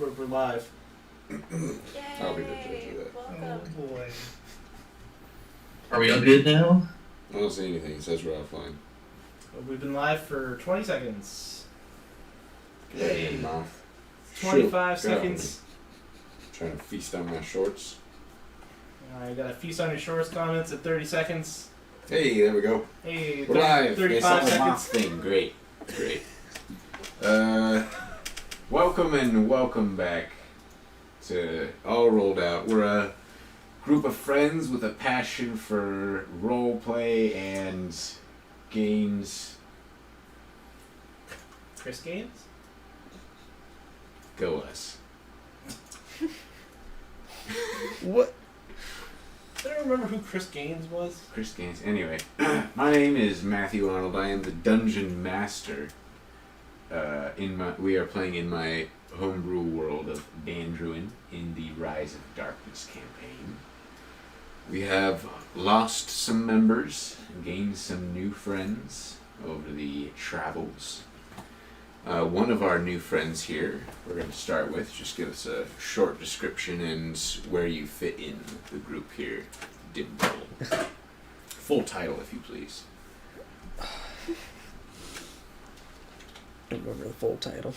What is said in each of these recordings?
We're live. Yay! I'll be the judge of that. Welcome. Oh boy. Are we all good now? I don't see anything. It says we're offline. We've been live for 20 seconds. Get out of your mouth. 25 Shoot. Get out. seconds. Trying to feast on my shorts. I got a feast on your shorts comments at 30 seconds. Hey, there we go. Hey, We're live. 35 They saw the moth seconds. thing. Great. Great. Welcome and welcome back to All Rolled Out. We're a group of friends with a passion for role play and games. Chris Gaines? Go us. What? I don't remember who Chris Gaines was. Chris Gaines. Anyway, my name is Matthew Arnold. I am the Dungeon Master. We are playing in my homebrew world of Bandruin in the Rise of Darkness campaign. We have lost some members and gained some new friends over the travels. One of our new friends here, we're going to start with, just give us a short description and where you fit in the group here. Dimple. Full title, if you please. I don't remember the full title.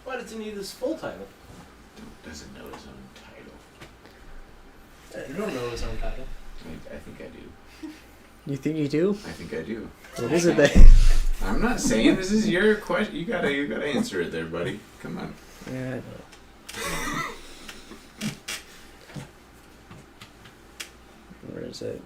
Why does he need this full title? Doesn't know his own title. You don't know his own title. I think I do. You think you do? I think I do. What is it then? I'm not saying this is your question. You gotta answer it there, buddy. Come on. Yeah, I know. Where is it?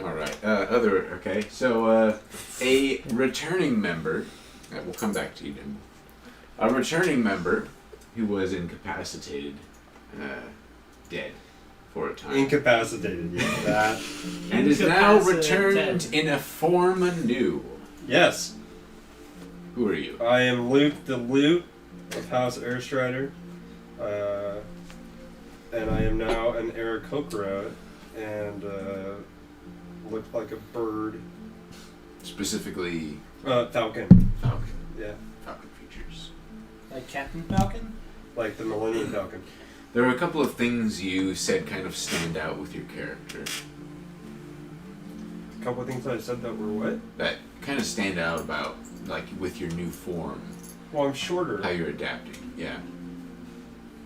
Alright, okay, so, a returning member, we'll come back to you, Jim. A returning member who was incapacitated, dead for a time. Incapacitated, yeah. That. And is now Incapacitated. returned in a form anew. Yes. Who are you? I am Luke the Loot of House Airstrider. And I am now an Aarakocra and look like a bird. Specifically, Falcon. Falcon. Yeah. Falcon features. Like Captain Falcon? Like the Millennium Falcon. There are a couple of things you said kind of stand out with your character. A couple of things I said that were what? That kind of stand out about, like, with your new form. Well, I'm shorter. How you're adapting, yeah.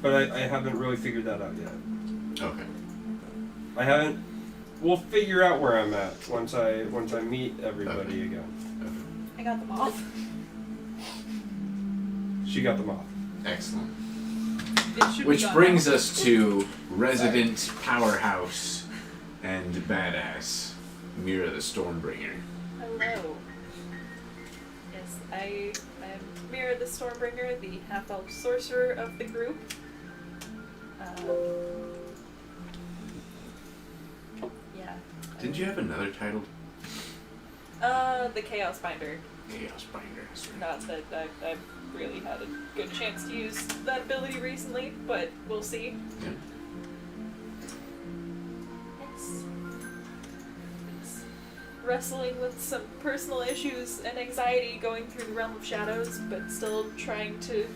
But I haven't really figured that out yet. Okay. I haven't. We'll figure out where I'm at once I meet everybody Okay. again. I got them off. She got them off. Excellent. It should Which be gone brings now. us to resident powerhouse and badass, Mira the Stormbringer. Hello. Yes, I am Mira the Stormbringer, the half-elf sorcerer of the group. Yeah. Didn't you have another title? The Chaos Binder. Chaos Binder. That's right. Not that I've really had a good chance to use that ability recently, but we'll see. Yeah. It's wrestling with some personal issues and anxiety going through the realm of shadows, but still trying to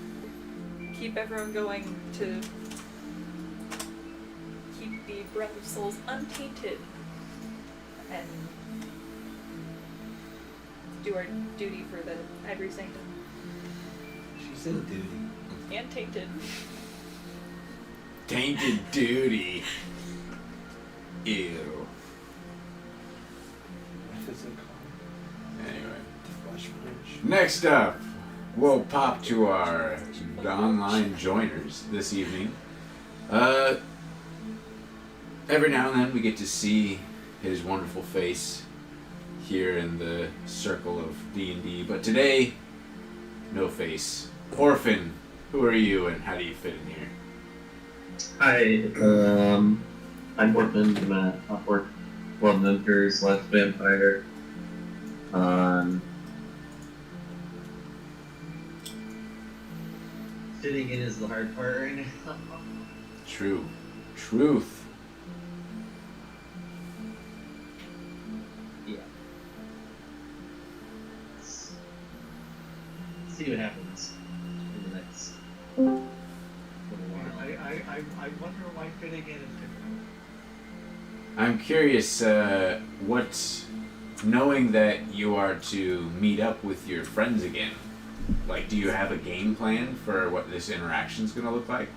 keep everyone going to keep the breath of souls untainted and do our duty for the Ivory Sanctum. She said duty. And tainted. Tainted Duty. Ew. What is it called? Anyway. The Flesh Bridge. Next up, we'll pop to our online joiners this evening. Every now and then we get to see his wonderful face here in the circle of D&D, but today, no face. Orphan, who are you and how do you fit in here? Hi, I'm Orphan, I'm a half-orc world / vampire. Fitting in is the hard part right now. True. Truth. Yeah. see what happens in the next little while. I wonder why fitting in is difficult. I'm curious, knowing that you are to meet up with your friends again, like, do you have a game plan for what this interaction's gonna look like?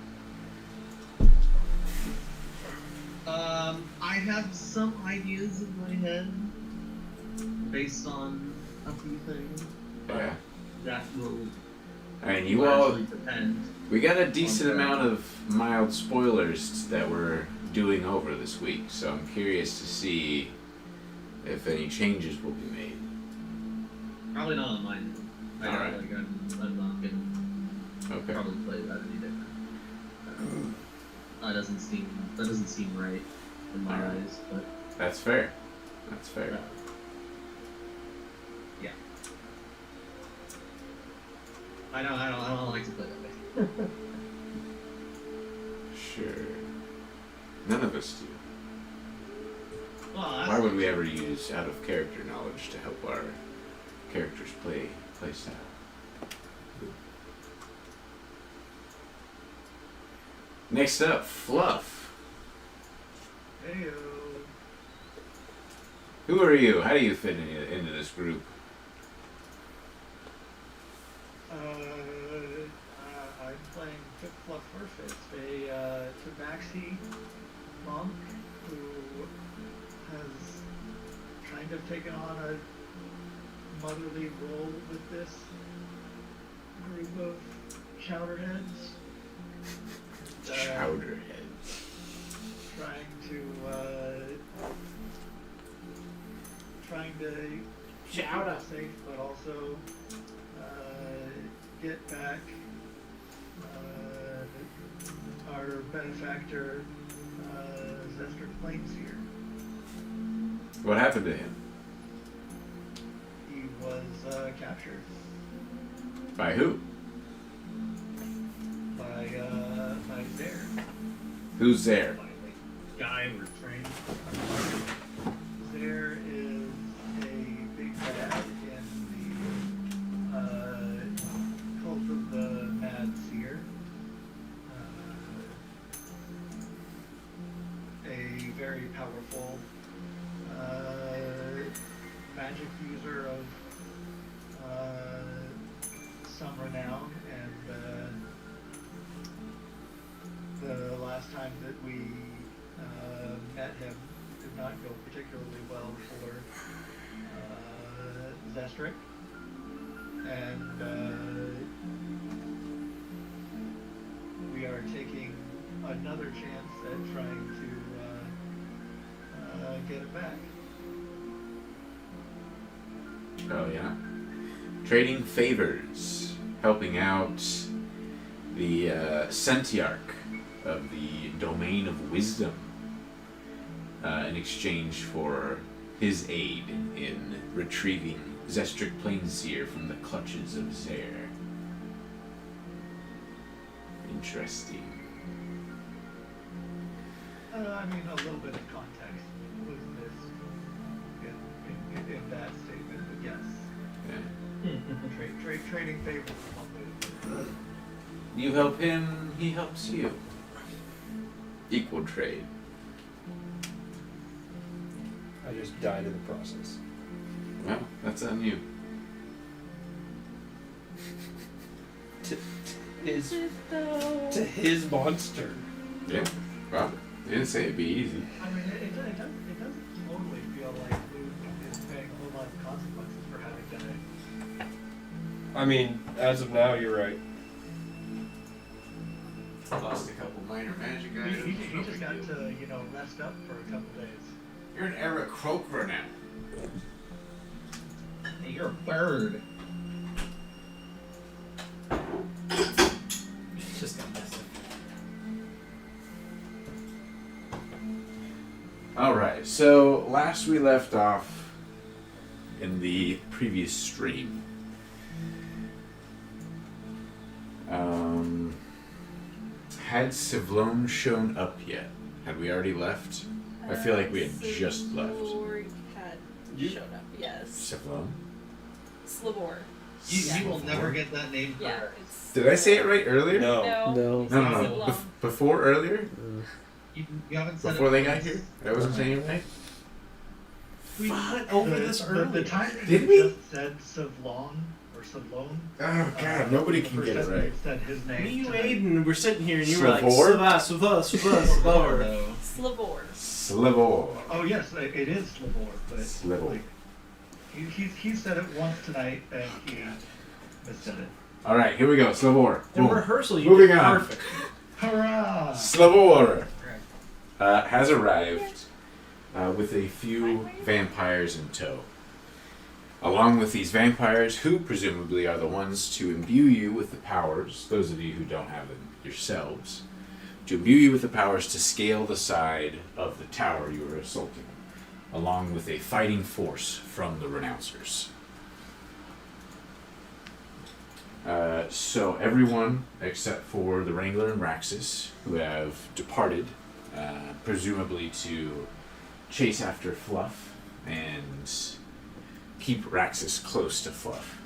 I have some ideas in my head based on a few things. But Yeah. that will I mean, you all, largely depend. we got a decent amount of mild spoilers that we're doing over this week, so I'm curious to see if any changes will be made. Probably not on mine. Alright. Like I'm not gonna Okay. probably play that any different. That doesn't seem right in my Alright. eyes, but That's fair. That's fair. yeah. I don't like to play that way. Sure. None of us do. Well, that's Why would we ever use out of character knowledge to help our characters play style? Next up, Fluff. Heyo. Who are you? How do you fit into this group? I'm playing Tip Fluff Furfist, a tabaxi monk who has kind of taken on a motherly role with this group of chowderheads. Chowderhead. Trying to Chowder. keep safe, but also get back our benefactor, Zester Plainseer. What happened to him? He was captured By who? by Zare. Who's there? By the guy we're training. Zare is a big bad in the cult of the Mad Seer. A very powerful magic user of some renown, and the last time that we met him did not go particularly well for Zestric, and we are taking another chance at trying to get him back. Oh yeah. Trading favors, helping out the Sentiarch of the Domain of Wisdom in exchange for his aid in retrieving Zestric Plainseer from the clutches of Zare. Interesting. I mean, a little bit of context was missed in that statement, but yes. Yeah. Trading favors is one way to put it. You help him, he helps you. Equal trade. I just died in the process. Well, that's on you. To his monster. Yeah, well, I didn't say it'd be easy. I mean, it doesn't totally feel like Luke is paying a whole lot of consequences for having done it. I mean, as of now, you're right. Lost a couple minor magic He items. just got to, rest up for a couple days. You're an Eric Croker now. Hey, you're a bird. Just got messed up. Alright, so last we left off in the previous stream. Had Sivlone shown up yet? Had we already left? I feel like we had just left. Slivor had You- shown up, yes. Sivlone? Slivor. You will never get that name Yeah, correct. it's. Did I say it right earlier? No. No. it's No, not no, so no. long. Before earlier? You haven't said Before it they got twice. here? I wasn't saying it right? We went over this The earlier. time Did you we? just said Savlon or Savlon. Oh god, nobody the can first get it time you right. Said his name. Me, you, tonight. Aiden, we're sitting here and you were like, Slavor? Slavor. No. Slavor. Slivor. Oh yes, it is Slavor, but Slivor. like, he said it once tonight and he missaid it. Alright, here we go. Slivor. In Boom. rehearsal, you Moving did on. perfect. Hurrah! Slavor has arrived with a few vampires in tow. Along with these vampires, who presumably are the ones to imbue you with the powers, those of you who don't have them yourselves, to imbue you with the powers to scale the side of the tower you are assaulting, along with a fighting force from the Renouncers. So everyone except for the Wrangler and Raxus, who have departed, presumably to chase after Fluff and keep Raxus close to Fluff,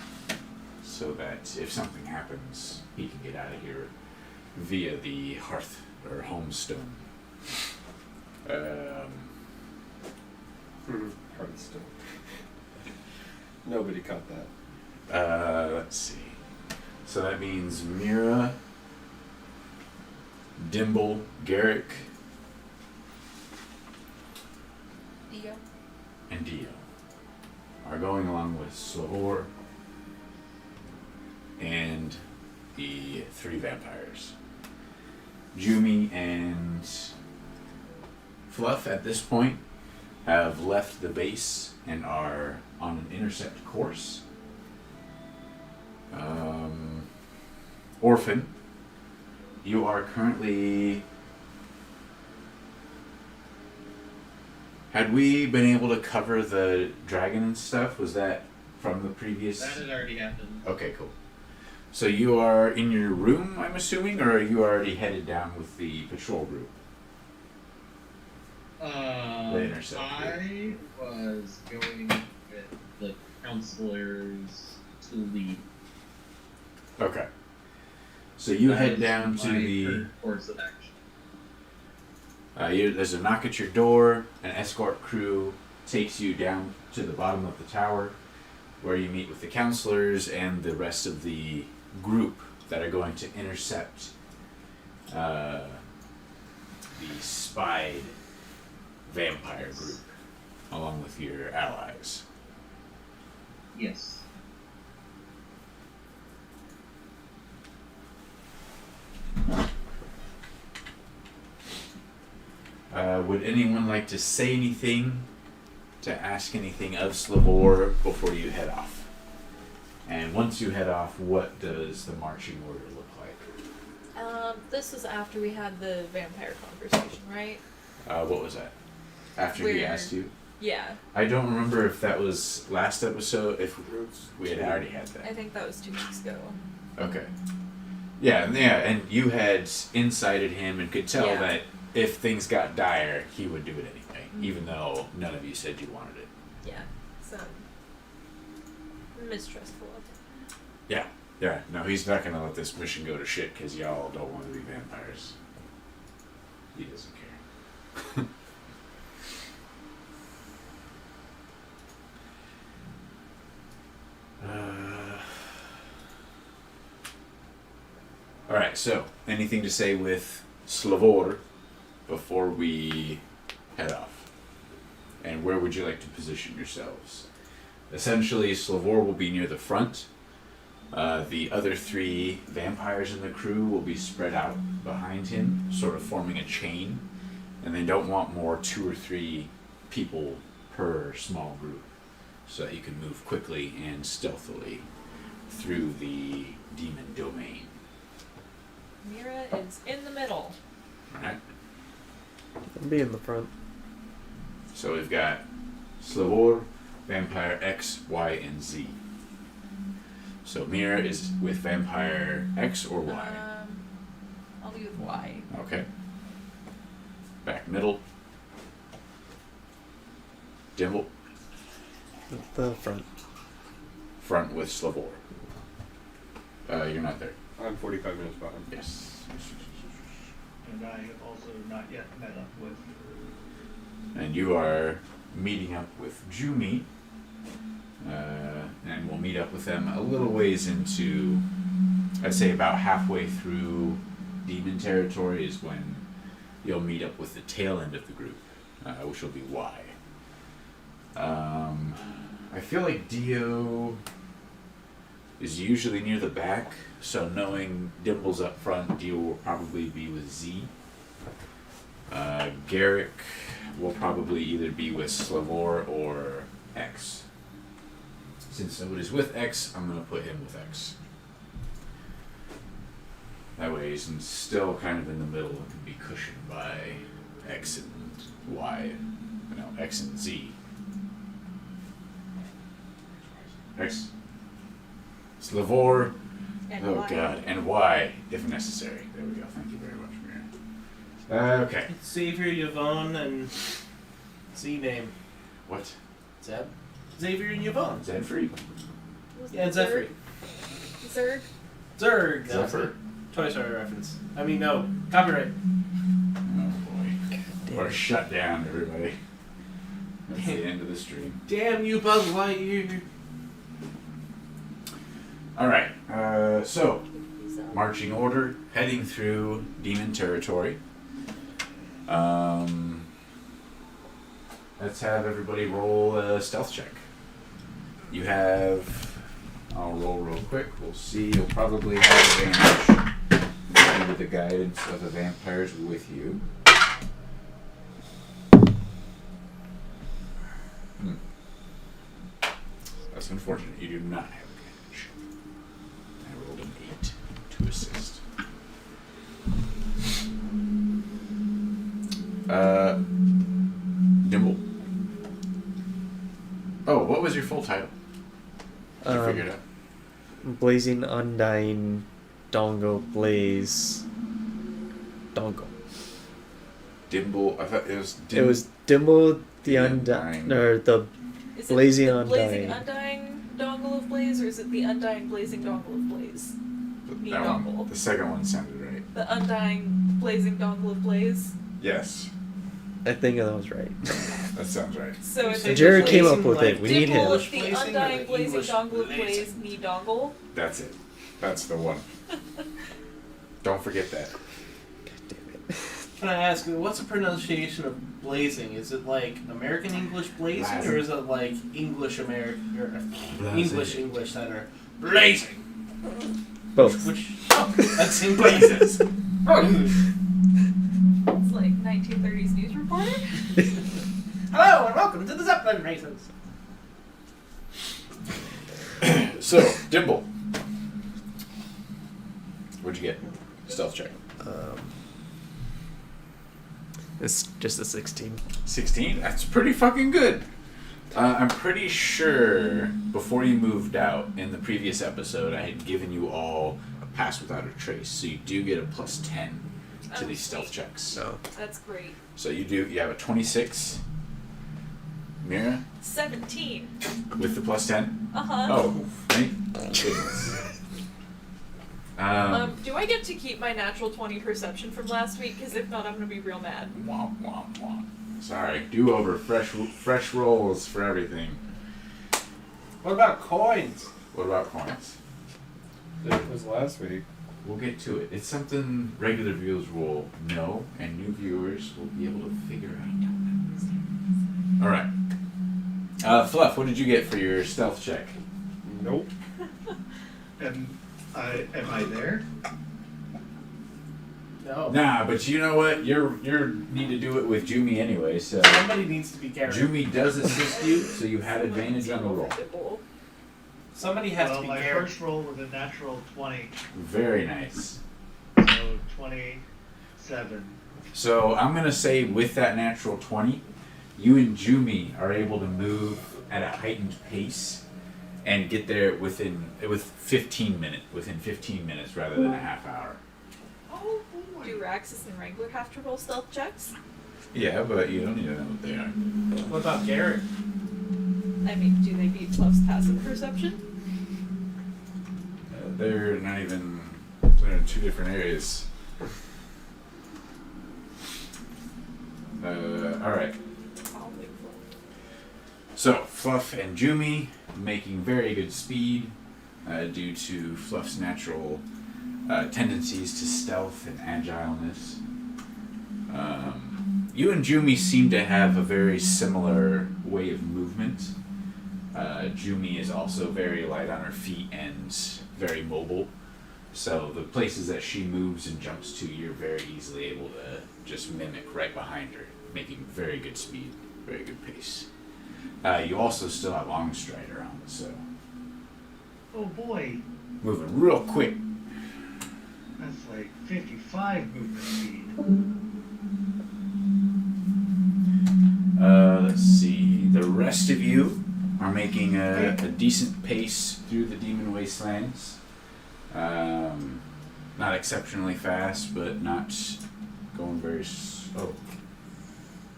so that if something happens, he can get out of here via the hearth or homestone. Hearthstone. Nobody caught that. Let's see. So that means Mira, Dimble, Garrick, Dio. and Dio are going along with Slavor and the three vampires. Jumi and Fluff at this point have left the base and are on an intercept course. Orphan, you are currently... Had we been able to cover the dragon and stuff? Was that from the previous... That had already happened. Okay, cool. So you are in your room, I'm assuming, or are you already headed down with the patrol group? The intercept I was going with the counselors to lead. Okay. So you That head is down to my the... current course of action. There's a knock at your door. An escort crew takes you down to the bottom of the tower, where you meet with the counselors and the rest of the group that are going to intercept the spied vampire group, along with your allies. Yes. Would anyone like to say anything, to ask anything of Slavor before you head off? And once you head off, what does the marching order look like? This was after we had the vampire conversation, right? What was that? After he Where- asked you? Yeah, I don't remember if that was last episode, if we had already had I that. think that was 2 weeks ago. Okay. Yeah, and you had incited him and could tell Yeah. that if things got dire, he would do it anyway, even though none of you said you wanted it. Yeah, so mistrustful of it. Yeah, no, he's not gonna let this mission go to shit because y'all don't want to be vampires. He doesn't care. Alright, so anything to say with Slavor before we head off? And where would you like to position yourselves? Essentially, Slavor will be near the front. The other three vampires in the crew will be spread out behind him, sort of forming a chain. And they don't want more 2 or 3 people per small group, so that you can move quickly and stealthily through the demon domain. Mira is in the middle. Alright? I'll be in the front. So we've got Slavor, Vampire X, Y, and Z. So Mira is with Vampire X or Y? I'll be with Y. Okay. Back middle. Dimble. At the front. Front with Slavor. You're not there. I'm 45 minutes behind. Yes. And I have also not yet met up with. And you are meeting up with Jumi. And we'll meet up with them a little ways into, I'd say about halfway through Demon territory is when you'll meet up with the tail end of the group, which will be Y. I feel like Dio is usually near the back, so knowing Dimble's up front, Dio will probably be with Z. Garrick will probably either be with Slavor or X. Since nobody's with X, I'm going to put him with X. That way he's still kind of in the middle and can be cushioned by X and Y. No, X and Z. X. Slavor. And Oh Y. god. And Y, if necessary. There we go. Thank you very much, Mira. Okay. Xavier, Yvonne, and Z name. What? Zeb? Xavier and Yvonne. Zedfrey? Yeah, Zephyr. Zerg. Zerg. That was Zephyr. it. Toy Story reference. I mean, no. Copyright. Oh boy. damn Or it. shut down, everybody. That's the end of the stream. Damn you, Buzz Lightyear. Alright, so, marching order, heading through Demon territory. Let's have everybody roll a stealth check. You have, I'll roll real quick, we'll see, you'll probably have advantage with the guidance of the vampires with you. That's unfortunate, you do not have advantage. I rolled an 8 to assist. Dimble. Oh, what was your full title? Did you figure it out? Blazing Undying Dongo Blaze Dongo. Dimble. I thought it was. It was Dimble the Undying. Undying, or the Is it Blazing the Blazing Undying. Undying Dongle of Blaze, or is it the Undying Blazing Dongle of Blaze? Me That dongle. one, the second one sounded right. The Undying Blazing Dongle of Blaze. Yes, I think that was right. that sounds right. So it's So Jared Blazing, came up with like, it. We need Dimple him. with the Blazing or Undying the Blazing English Dongle of Blaze, Blazing? me dongle. That's it. That's the one. Don't forget that. God damn it. Can I ask, what's the pronunciation of blazing? Is it like American English blazing, or is it like English American or English that are blazing? Both. Which that's in blazes. It's like 1930s news reporter. Hello and welcome to the Zeppelin races. So, Dimble. What'd you get? Stealth check. It's just a 16. 16? That's pretty fucking good. I'm pretty sure before you moved out in the previous episode, I had given you all a pass without a trace. So you do get a plus 10 to Oh, these stealth sweet. checks. So That's great. So you have a 26. Mira? 17. With the plus 10? Uh-huh. Oh, thank goodness. Do I get to keep my natural 20 perception from last week? Because if not, I'm gonna be real mad. Womp, womp, womp. Sorry, do over. Fresh rolls for everything. What about coins? What about coins? It was last week. We'll get to it. It's something regular viewers will know, and new viewers will be able to figure out. All right. Fluff, what did you get for your stealth check? Nope. Am I there? No. Nah, but you know what? You need to do it with Jumi anyway. So Somebody needs to be careful. Jumi does assist you, so you had advantage on the roll. Somebody has to Well, be my careful. first roll was a natural 20, Very nice. so 27. So I'm gonna say with that natural 20, you and Jumi are able to move at a heightened pace and get there within 15 minutes rather than a half hour. Oh boy. Do Raxus and Wrangler have to roll stealth checks? Yeah, but you don't need to know what they are. What about Garrett? I mean, do they beat Fluff's passive perception? they're not even. They're in two different areas. All right. So Fluff and Jumi making very good speed due to Fluff's natural tendencies to stealth and agileness. You and Jumi seem to have a very similar way of movement. Jumi is also very light on her feet and very mobile. So the places that she moves and jumps to, you're very easily able to just mimic right behind her, making very good speed, very good pace. You also still have long strider on, so Oh boy, moving real quick. that's like 55 movement speed. Let's see. The rest of you are making a decent pace through the Demon Wastelands. Not exceptionally fast, but not going very slow.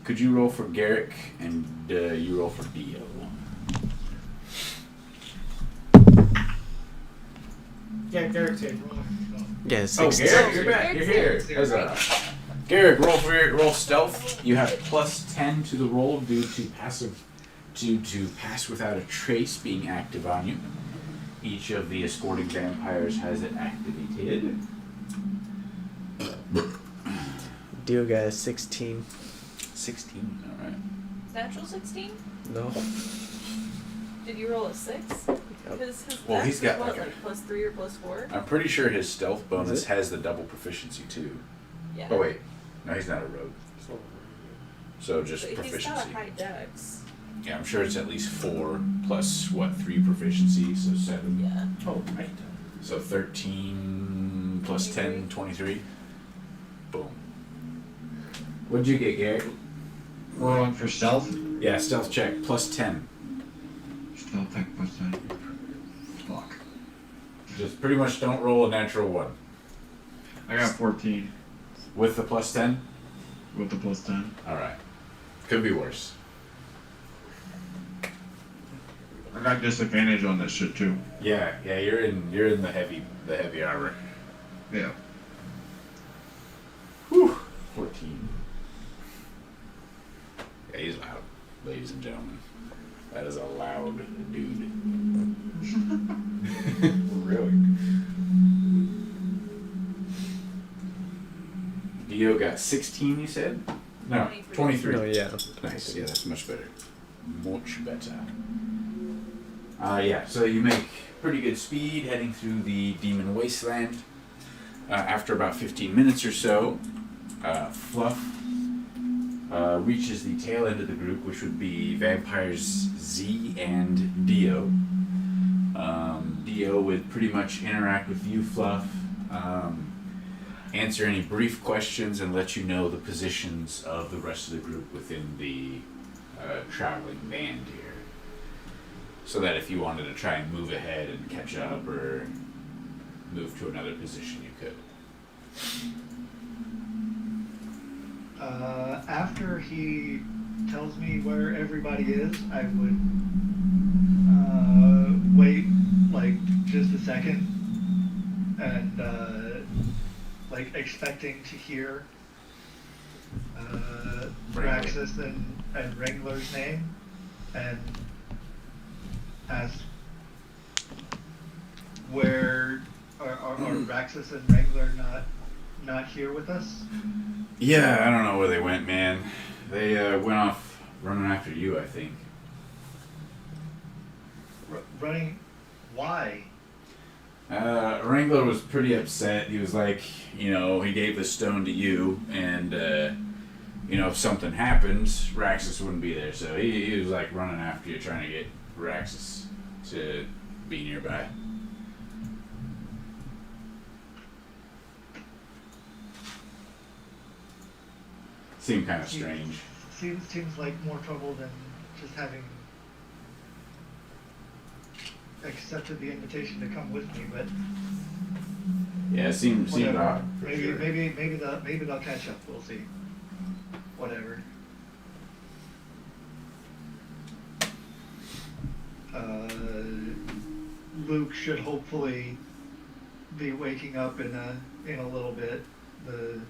Could you roll for Garrick and you roll for Dio? Yeah, Garrick's here. Yeah, Oh, 16. Garrick, you're back. You're here. Huzzah. Garrick, roll stealth. You have +10 to the roll due to pass without a trace being active on you. Each of the escorting vampires has it activated. Dio got a 16. 16. All right. Natural 16? No. Did you roll a 6? His Well, he's dex got is what, like like +3 or +4? I'm pretty sure his stealth bonus it? has the double proficiency too. Yeah. Oh wait, no, he's not a rogue. So just But proficiency. he's got a high dex. Yeah, I'm sure it's at least 4 plus 3 proficiency, so 7. Yeah. Oh, right. So 13 plus 10, 23. Boom. What'd you get, Garrett? Rolling for stealth. Yeah, stealth check +10. Stealth check plus 10. Fuck. Just pretty much don't roll a natural 1. I got 14 With the +10? with the plus 10. Alright. Could be worse. I got disadvantage on this shit too. Yeah, you're in the heavy armor. Yeah. Whew. 14. Yeah, he's loud, ladies and gentlemen. That is a loud dude. Really? Dio got 16, you said? No, 23. No, yeah. Nice, yeah, that's much better. Much better. Yeah, so you make pretty good speed heading through the Demon Wasteland. After about 15 minutes or so, Fluff reaches the tail end of the group, which would be Vampires Z and Dio. Dio would pretty much interact with you, Fluff, answer any brief questions, and let you know the positions of the rest of the group within the traveling band here. So that if you wanted to try and move ahead and catch up or move to another position, you could. After he tells me where everybody is, I would wait like just a second and like expecting to hear Praxis and Wrangler's name and ask where are Praxis and Wrangler not here with us? Yeah, I don't know where they went, man. They went off running after you, I think. Running? Why? Wrangler was pretty upset. He was like, he gave the stone to you, and, if something happened, Raxus wouldn't be there. So he was like running after you, trying to get Raxus to be nearby. Seemed kind of strange. Seems like more trouble than just having accepted the invitation to come with me, but Yeah, it seemed whatever. odd. For Maybe sure. maybe they'll catch up. We'll see. Whatever. Luke should hopefully be waking up in a little bit. The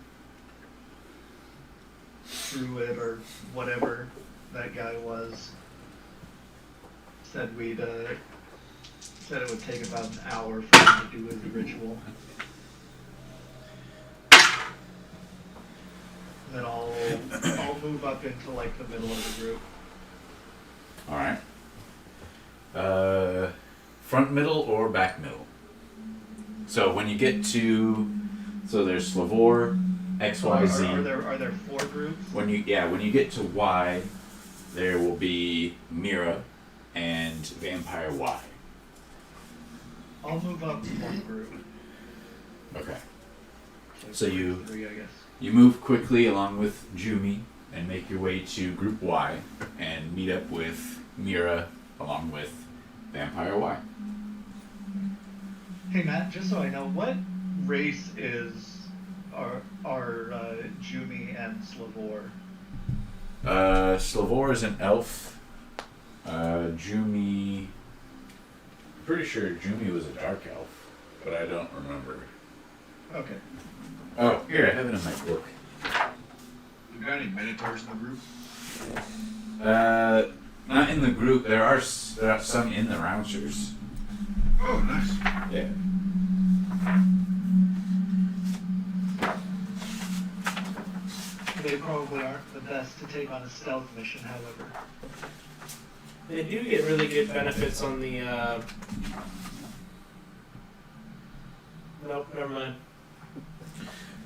druid or whatever that guy was said said it would take about an hour for him to do his ritual. Then I'll move up into like the middle of the group. All right. Front middle or back middle? So when you get to, so there's Slavor, X, Y, Z. Are there 4 groups? When you get to Y, there will be Mira and Vampire Y. I'll move up to 1 group. Okay. So you 3, I guess. you move quickly along with Jumi and make your way to Group Y and meet up with Mira along with Vampire Y. Hey Matt, just so I know, what race is are Jumi and Slavor? Slavor is an elf. Jumi. Pretty sure Jumi was a dark elf, but I don't remember. Okay. Oh, here, I have it in my book. You got any Minotaurs in the group? Not in the group. There are some in the Rounders. Oh, nice. Yeah. They probably aren't the best to take on a stealth mission, however. They do get really good benefits on the. Nope, never mind.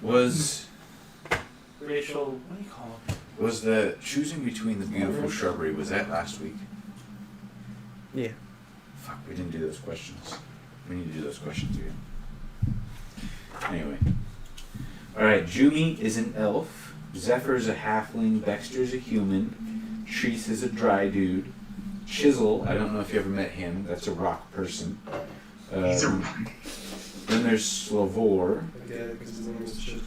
Was Racial. What do you call it? was the choosing between the beautiful shrubbery? Was that last week? Yeah. Fuck, we didn't do those questions. We need to do those questions again. Anyway. Alright, Jumi is an elf. Zephyr's a halfling. Dexter's a human. Treese is a dry dude. Chisel, I don't know if you ever met him. That's a rock person. He's a Then there's Slavor, Yeah, because his name is Chisel.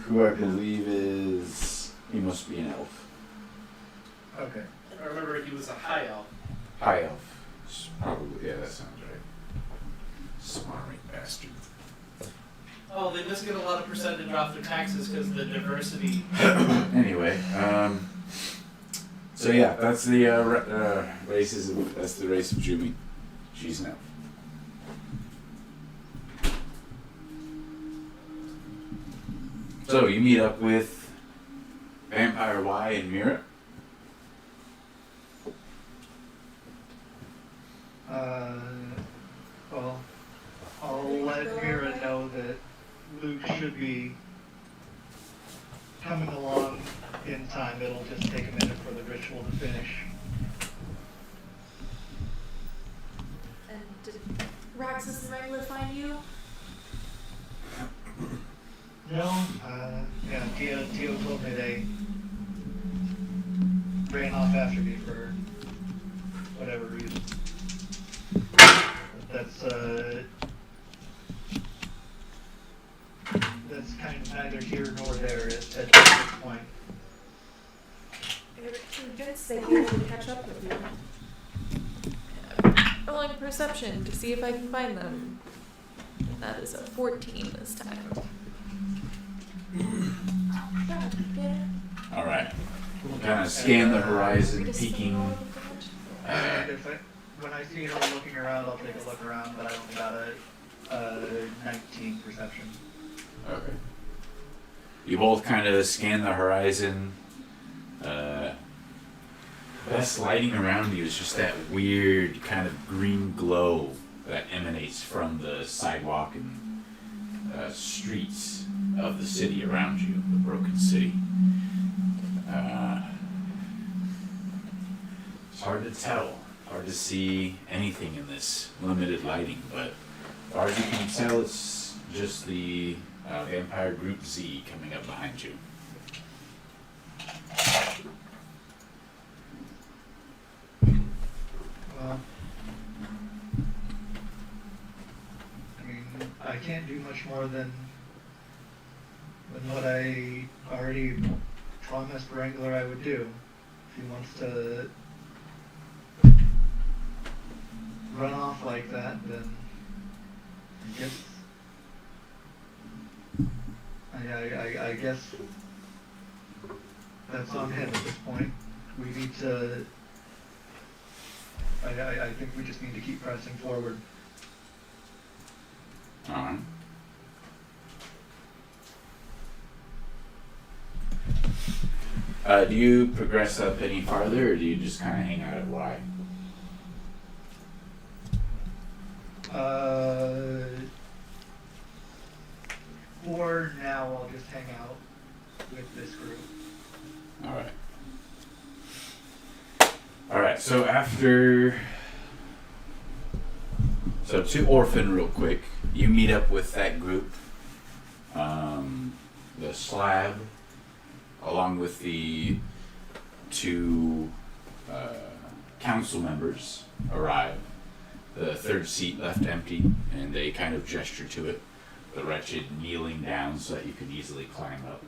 who I believe is... He must be an elf. Okay. I remember he was a high elf. High elf. Probably, yeah, that sounds right. Smarmy bastard. Oh, they just get a lot of percentage off their taxes because of the diversity. Anyway, so yeah, that's the that's the race of Jumi. She's an elf. So you meet up with Vampire Y and Mira. Well, I'll let Mira know that Luke should be coming along in time. It'll just take a minute for the ritual to finish. And did Roxas and Wrangler find you? No, yeah, Dio told me they ran off after me for whatever reason. That's kind of neither here nor there at this point. You're convinced they'd be able to catch up with you. Rolling perception to see if I can find them. And that is a 14 this time. Yeah. Alright. Kind of scan the horizon, peeking. When I see her looking around, I'll take a look around, but I only got a 19 perception. Okay. You both kind of scan the horizon. Best lighting around you is just that weird kind of green glow that emanates from the sidewalk and streets of the city around you, the broken city. It's hard to tell, hard to see anything in this limited lighting, but as far as you can tell, it's just the Vampire Group Z coming up behind you. Well, I mean, I can't do much more than what I already promised Wrangler I would do. If he wants to run off like that, then I guess I guess that's on him at this point. We need to. I think we just need to keep pressing forward. Alright. Do you progress up any farther, or do you just kind of hang out at Y? For now, I'll just hang out with this group. Alright. Alright, so after... So to Orphan real quick, you meet up with that group. The slab, along with the two council members, arrive. The third seat left empty, and they kind of gesture to it. The wretched kneeling down so that you can easily climb up.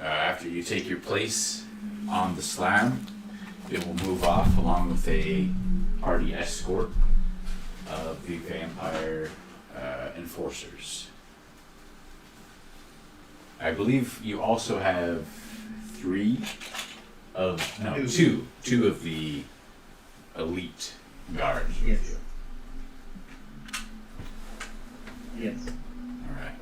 After you take your place on the slab, it will move off along with a party escort of the vampire enforcers. I believe you also have two of the elite guards with Yes. you. Yes. Alright.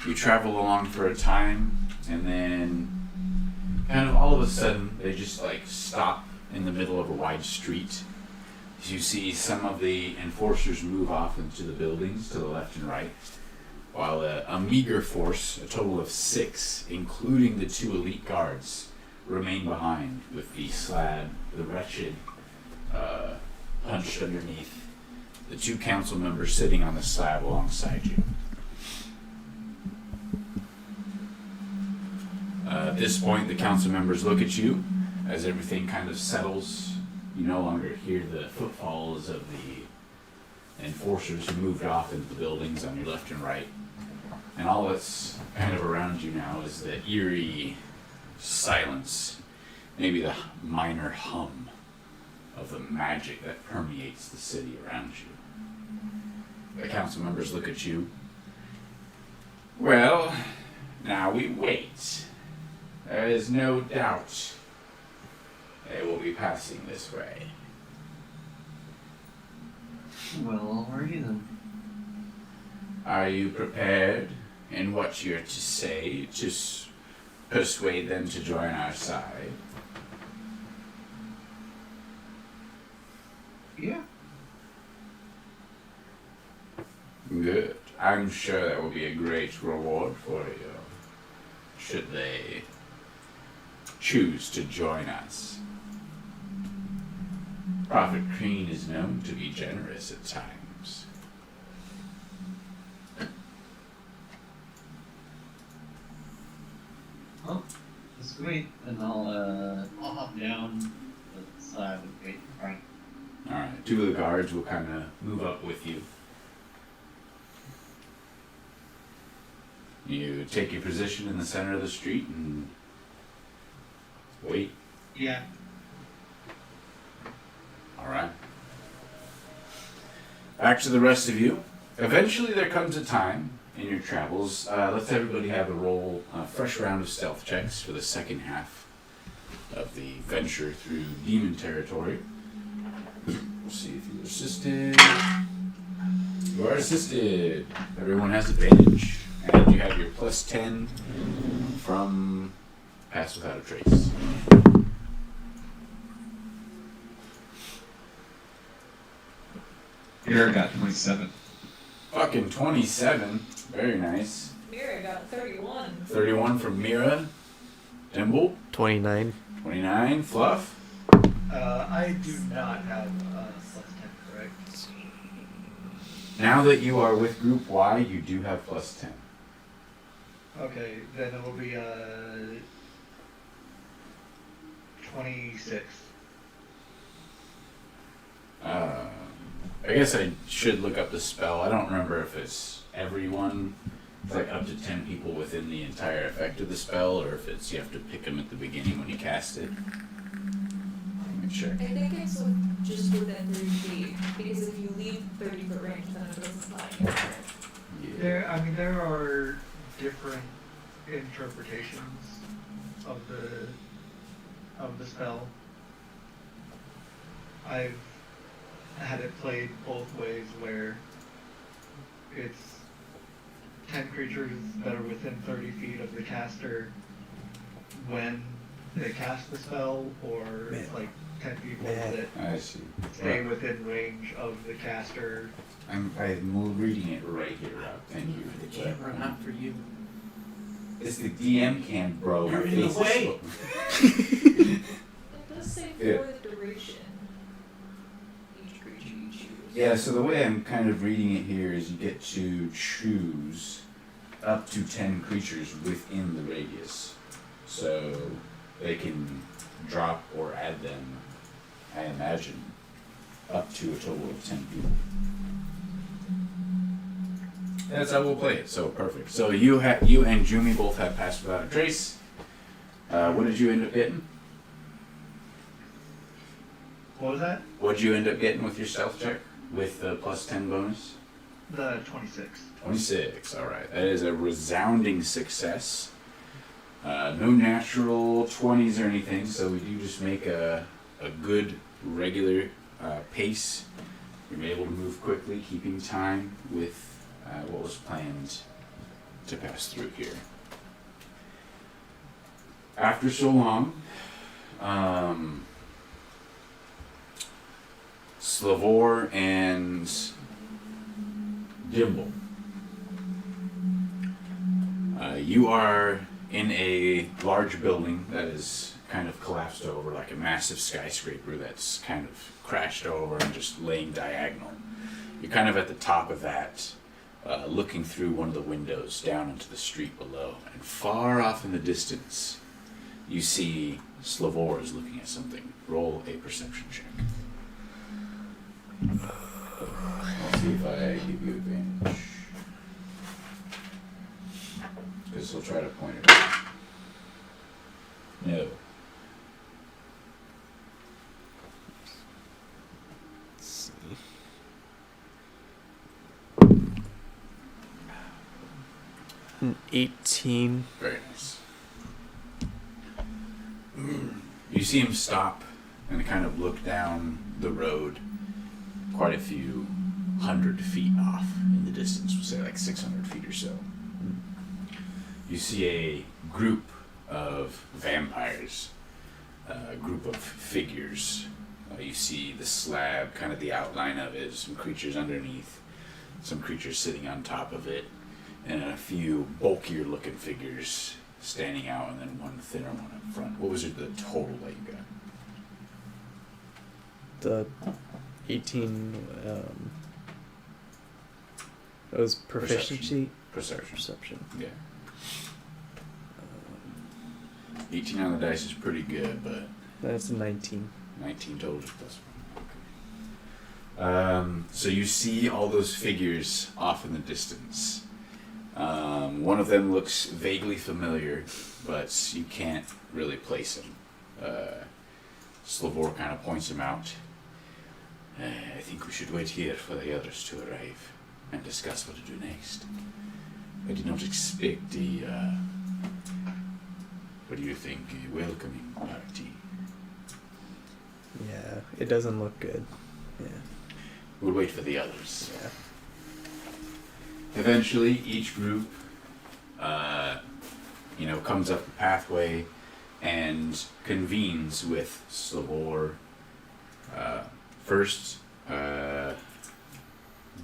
You travel along for a time, and then kind of all of a sudden they just like stop in the middle of a wide street. As you see some of the enforcers move off into the buildings to the left and right, while a meager force, a total of 6, including the 2 elite guards, remain behind with the slab, the wretched, hunched underneath, the 2 council members sitting on the slab alongside you. At this point, the council members look at you as everything kind of settles. You no longer hear the footfalls of the enforcers who moved off into the buildings on your left and right. And all that's kind of around you now is the eerie silence, maybe the minor hum of the magic that permeates the city around you. The council members look at you. Well, now we wait. There is no doubt they will be passing this way. Well, alrighty then. Are you prepared in what you're to say to persuade them to join our side? Yeah. Good. I'm sure that will be a great reward for you, should they choose to join us. Prophet Crean is known to be generous at times. Well, that's great. And I'll hop down the side of the gate. Right. Alright, 2 of the guards will kind of move up with you. You take your position in the center of the street and wait. Yeah. Alright. Back to the rest of you. Eventually there comes a time in your travels. Let's everybody have a fresh round of stealth checks for the second half of the venture through demon territory. We'll see if you're assisted. You are assisted. Everyone has advantage. And you have your plus 10 from Pass Without a Trace. Here I got 27. Fucking 27. Very nice. Mira got 31. 31 from Mira. Dimble. 29. 29. Fluff. I do not have plus 10, correct? Now that you are with Group Y, you do have plus 10. Okay, then it will be 26. I guess I should look up the spell. I don't remember if it's everyone. It's like up to 10 people within the entire effect of the spell, or if it's you have to pick them at the beginning when you cast it. Let me check. I think it's just within 30 feet, because if you leave 30-foot range, then it doesn't apply anymore. There are different interpretations of the spell. I've had it played both ways, where it's 10 creatures that are within 30 feet of the caster when they cast the spell, or it's like 10 people that I see. stay within range of the caster. I'm reading it right here, Rob. Thank you for The camera, not for you. It's the DM cam, bro. You're in the way. It does say for Yeah. the duration. Each creature you choose. Yeah, so the way I'm kind of reading it here is you get to choose up to 10 creatures within the radius. So they can drop or add them, I imagine, up to a total of 10 people. That's how we'll play it, so perfect. So you and Jumi both have passed without a trace. What did you end up getting? What was that? What did you end up getting with your stealth check with the plus 10 bonus? The 26. 26, alright. That is a resounding success. No natural 20s or anything, so we do just make a good regular pace. You're able to move quickly, keeping time with what was planned to pass through here. After so long, Slavor and Dimble, you are in a large building that is kind of collapsed over, like a massive skyscraper that's kind of crashed over and just laying diagonal. You're kind of at the top of that, looking through one of the windows down into the street below, and far off in the distance, you see Slavor is looking at something. Roll a perception check. I'll see if I give you advantage, because he'll try to point it out. No. Let's see. An 18. Very nice. You see him stop and kind of look down the road quite a few 100 feet off in the distance, we'll say like 600 feet or so. You see a group of vampires, a group of figures. You see the slab, kind of the outline of it, some creatures underneath, some creatures sitting on top of it, and a few bulkier looking figures standing out, and then one thinner one up front. What was the total that you got? The 18. That was proficiency. Perception. Yeah. 18 on the dice is pretty good, but That's a 19. 19 total is plus 1. Okay. So you see all those figures off in the distance. One of them looks vaguely familiar, but you can't really place him. Slavor kind of points him out. I think we should wait here for the others to arrive and discuss what to do next. I did not expect what do you think, a welcoming party. Yeah, it doesn't look good. Yeah. We'll wait for the others. Yeah. Eventually, each group, comes up the pathway and convenes with Slavor. First,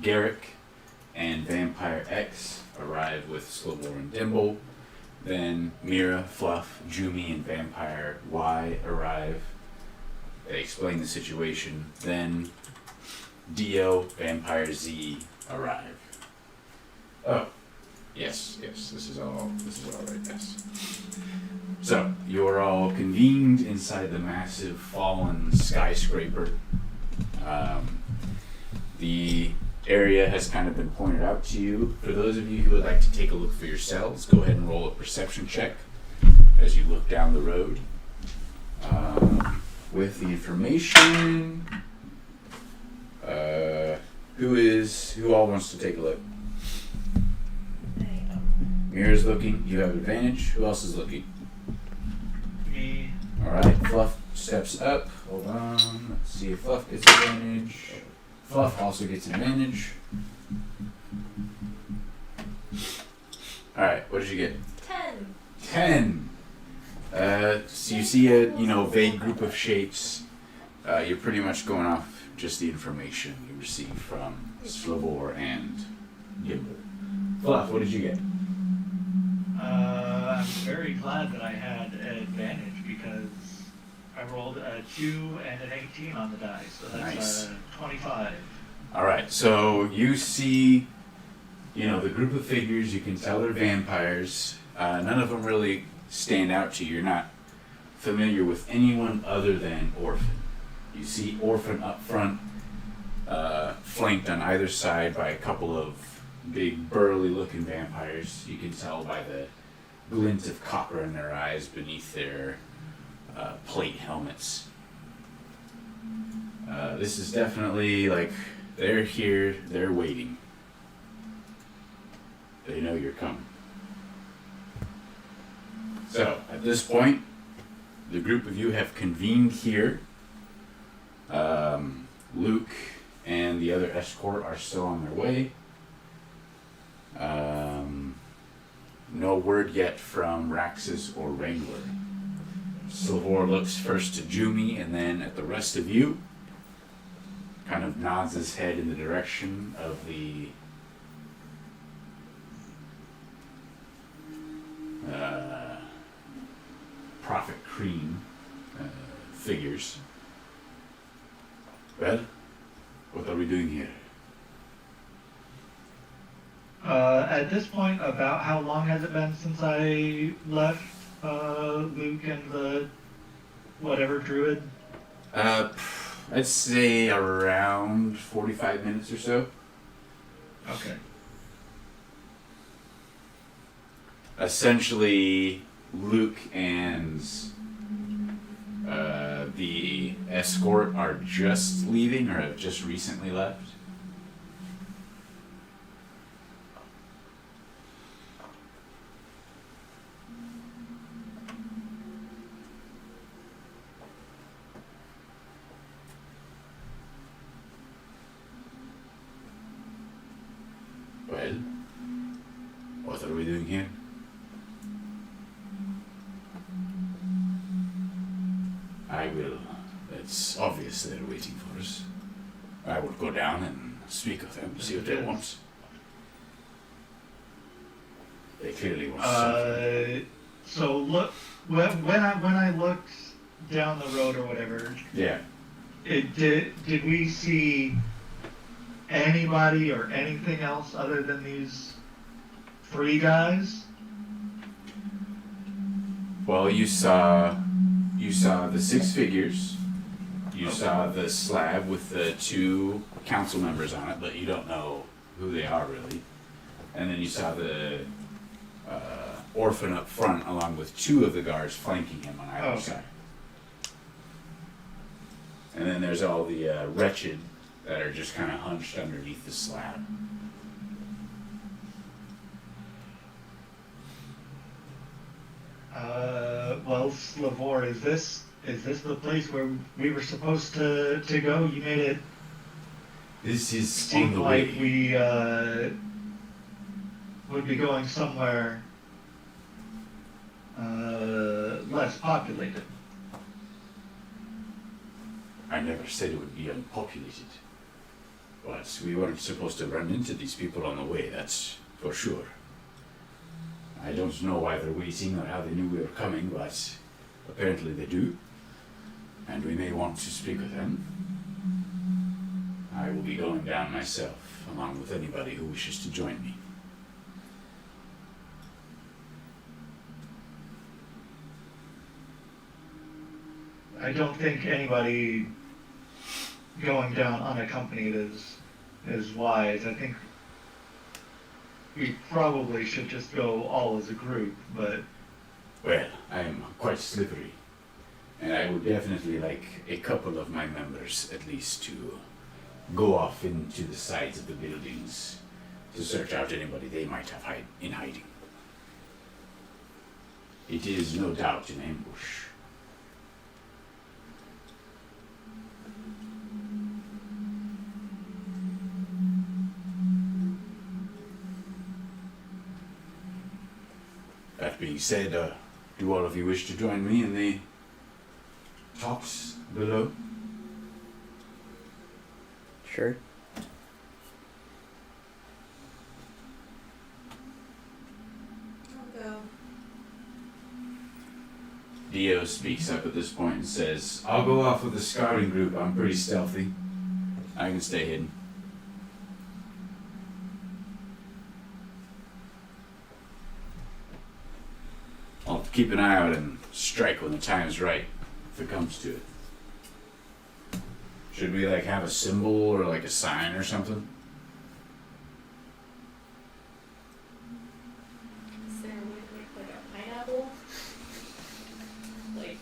Garrick and Vampire X arrive with Slavor and Dimble. Then Mira, Fluff, Jumi, and Vampire Y arrive. They explain the situation. Then Dio, Vampire Z arrive. Oh, yes, this is all right, yes. So, you are all convened inside the massive fallen skyscraper. The area has kind of been pointed out to you. For those of you who would like to take a look for yourselves, go ahead and roll a perception check as you look down the road. With the information, who all wants to take a look? Mira's looking. You have advantage. Who else is looking? Me. Alright, Fluff steps up. Hold on. Let's see if Fluff gets advantage. Fluff also gets advantage. Alright, what did you get? 10. 10. So you see a vague group of shapes. You're pretty much going off just the information you received from Slavor and Gimble. Fluff, what did you get? I'm very glad that I had an advantage because I rolled a 2 and an 18 on the die, so that's Nice. 25. Alright, so you see, the group of figures, you can tell they're vampires. None of them really stand out to you. You're not familiar with anyone other than Orphan. You see Orphan up front, flanked on either side by a couple of big burly looking vampires. You can tell by the glint of copper in their eyes beneath their plate helmets. This is definitely like they're here, they're waiting. They know you're coming. So at this point, the group of you have convened here. Luke and the other escort are still on their way. No word yet from Raxus or Wrangler. Slavor looks first to Jumi and then at the rest of you. Kind of nods his head in the direction of the Prophet Cream figures. Well, what are we doing here? At this point, about how long has it been since I left Luke and the whatever druid? I'd say around 45 minutes or so. Okay. Essentially, Luke and the escort are just leaving or have just recently left. Well, what are we doing here? I will. It's obvious they're waiting for us. I will go down and speak with them, see what they want. They clearly want something. So look, when I looked down the road or whatever, Yeah. did we see anybody or anything else other than these 3 guys? Well, you saw the 6 figures. You saw the slab with the 2 council members on it, but you don't know who they are really. And then you saw the orphan up front, along with 2 of the guards flanking him on either side. And then there's all the wretched that are just kind of hunched underneath the slab. Well, Slavor, is this the place where we were supposed to go? You made it This is on seem the like way. we would be going somewhere less populated. I never said it would be unpopulated. But we weren't supposed to run into these people on the way, that's for sure. I don't know why they're waiting or how they knew we were coming, but apparently they do. And we may want to speak with them. I will be going down myself, along with anybody who wishes to join me. I don't think anybody going down unaccompanied is wise. I think we probably should just go all as a group, but Well, I am quite slippery. And I would definitely like a couple of my members, at least, to go off into the sides of the buildings to search out anybody they might have in hiding. It is no doubt an ambush. That being said, do all of you wish to join me in the talks below? Sure. I'll go. Dio speaks up at this point and says, I'll go off with the scouting group. I'm pretty stealthy. I can stay hidden. I'll keep an eye out and strike when the time's right, if it comes to it. Should we like have a symbol or like a sign or something? Is there a way to make like a pineapple? Like.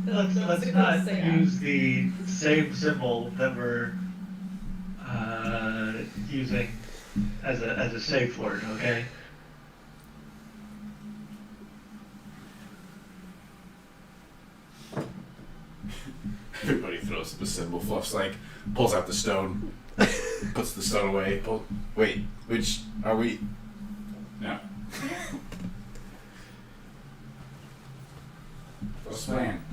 Let's not use the same symbol that we're using as a safe word, okay? Everybody throws up a symbol. Fluff's like, pulls out the stone, puts the stone away. Wait, which are we? No. What's the plan?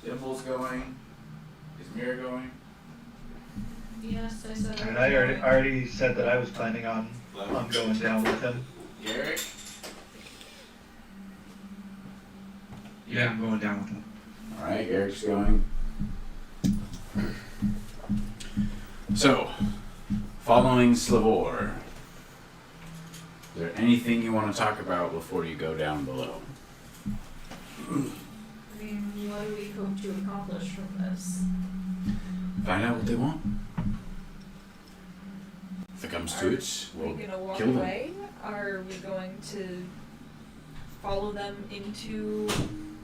Symbol's going. Is Mirror going? Yes, I said. And I already said that I was planning on going down with him. Garrick? Yeah, I'm going down with him. Alright, Garrick's going. So, following Slavor, is there anything you want to talk about before you go down below? I mean, what do we hope to accomplish from this? Find out what they want. If it comes to it, Are we'll we gonna walk kill them. away? Are we going to follow them into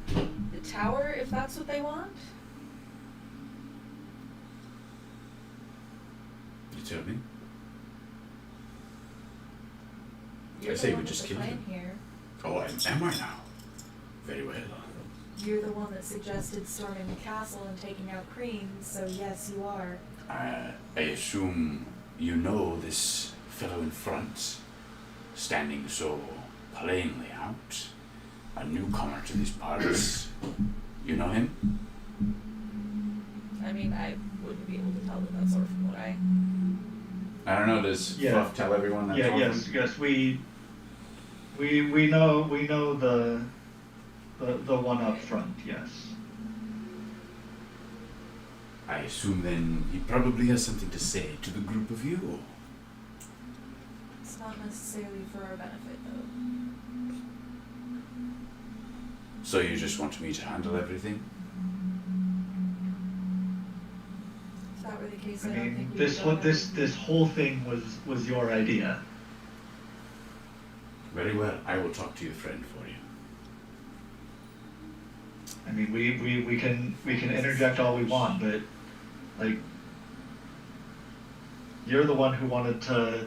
the tower if that's what they want? You tell me. You're I the say we one just with the kill plan them. here. Oh, am I now? Very well. You're the one that suggested storming the castle and taking out Crean, so yes, you are. I assume you know this fellow in front, standing so plainly out, a newcomer to these parts. You know him? I mean, I wouldn't be able to tell that that's orphan, would I? I don't know. Does Yeah. Fluff tell everyone that? Yeah, yes, we know the one up front, yes. I assume then he probably has something to say to the group of you. It's not necessarily for our benefit, though. So you just want me to handle everything? If that were the case, I I don't mean, think we this would this whole thing was your idea. Very well. I will talk to your friend for you. I mean, we can interject all we want, but like, you're the one who wanted to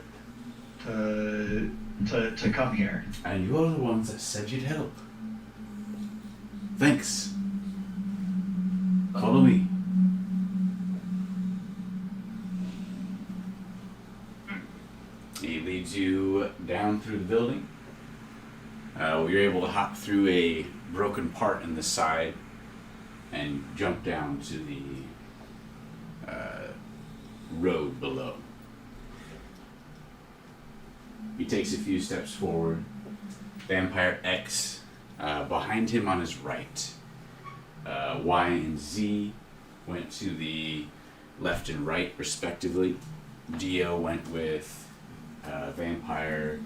come here. And you're the ones that said you'd help. Thanks. Follow me. He leads you down through the building. You're able to hop through a broken part in the side and jump down to the road below. He takes a few steps forward. Vampire X behind him on his right. Y and Z went to the left and right respectively. Dio went with Vampire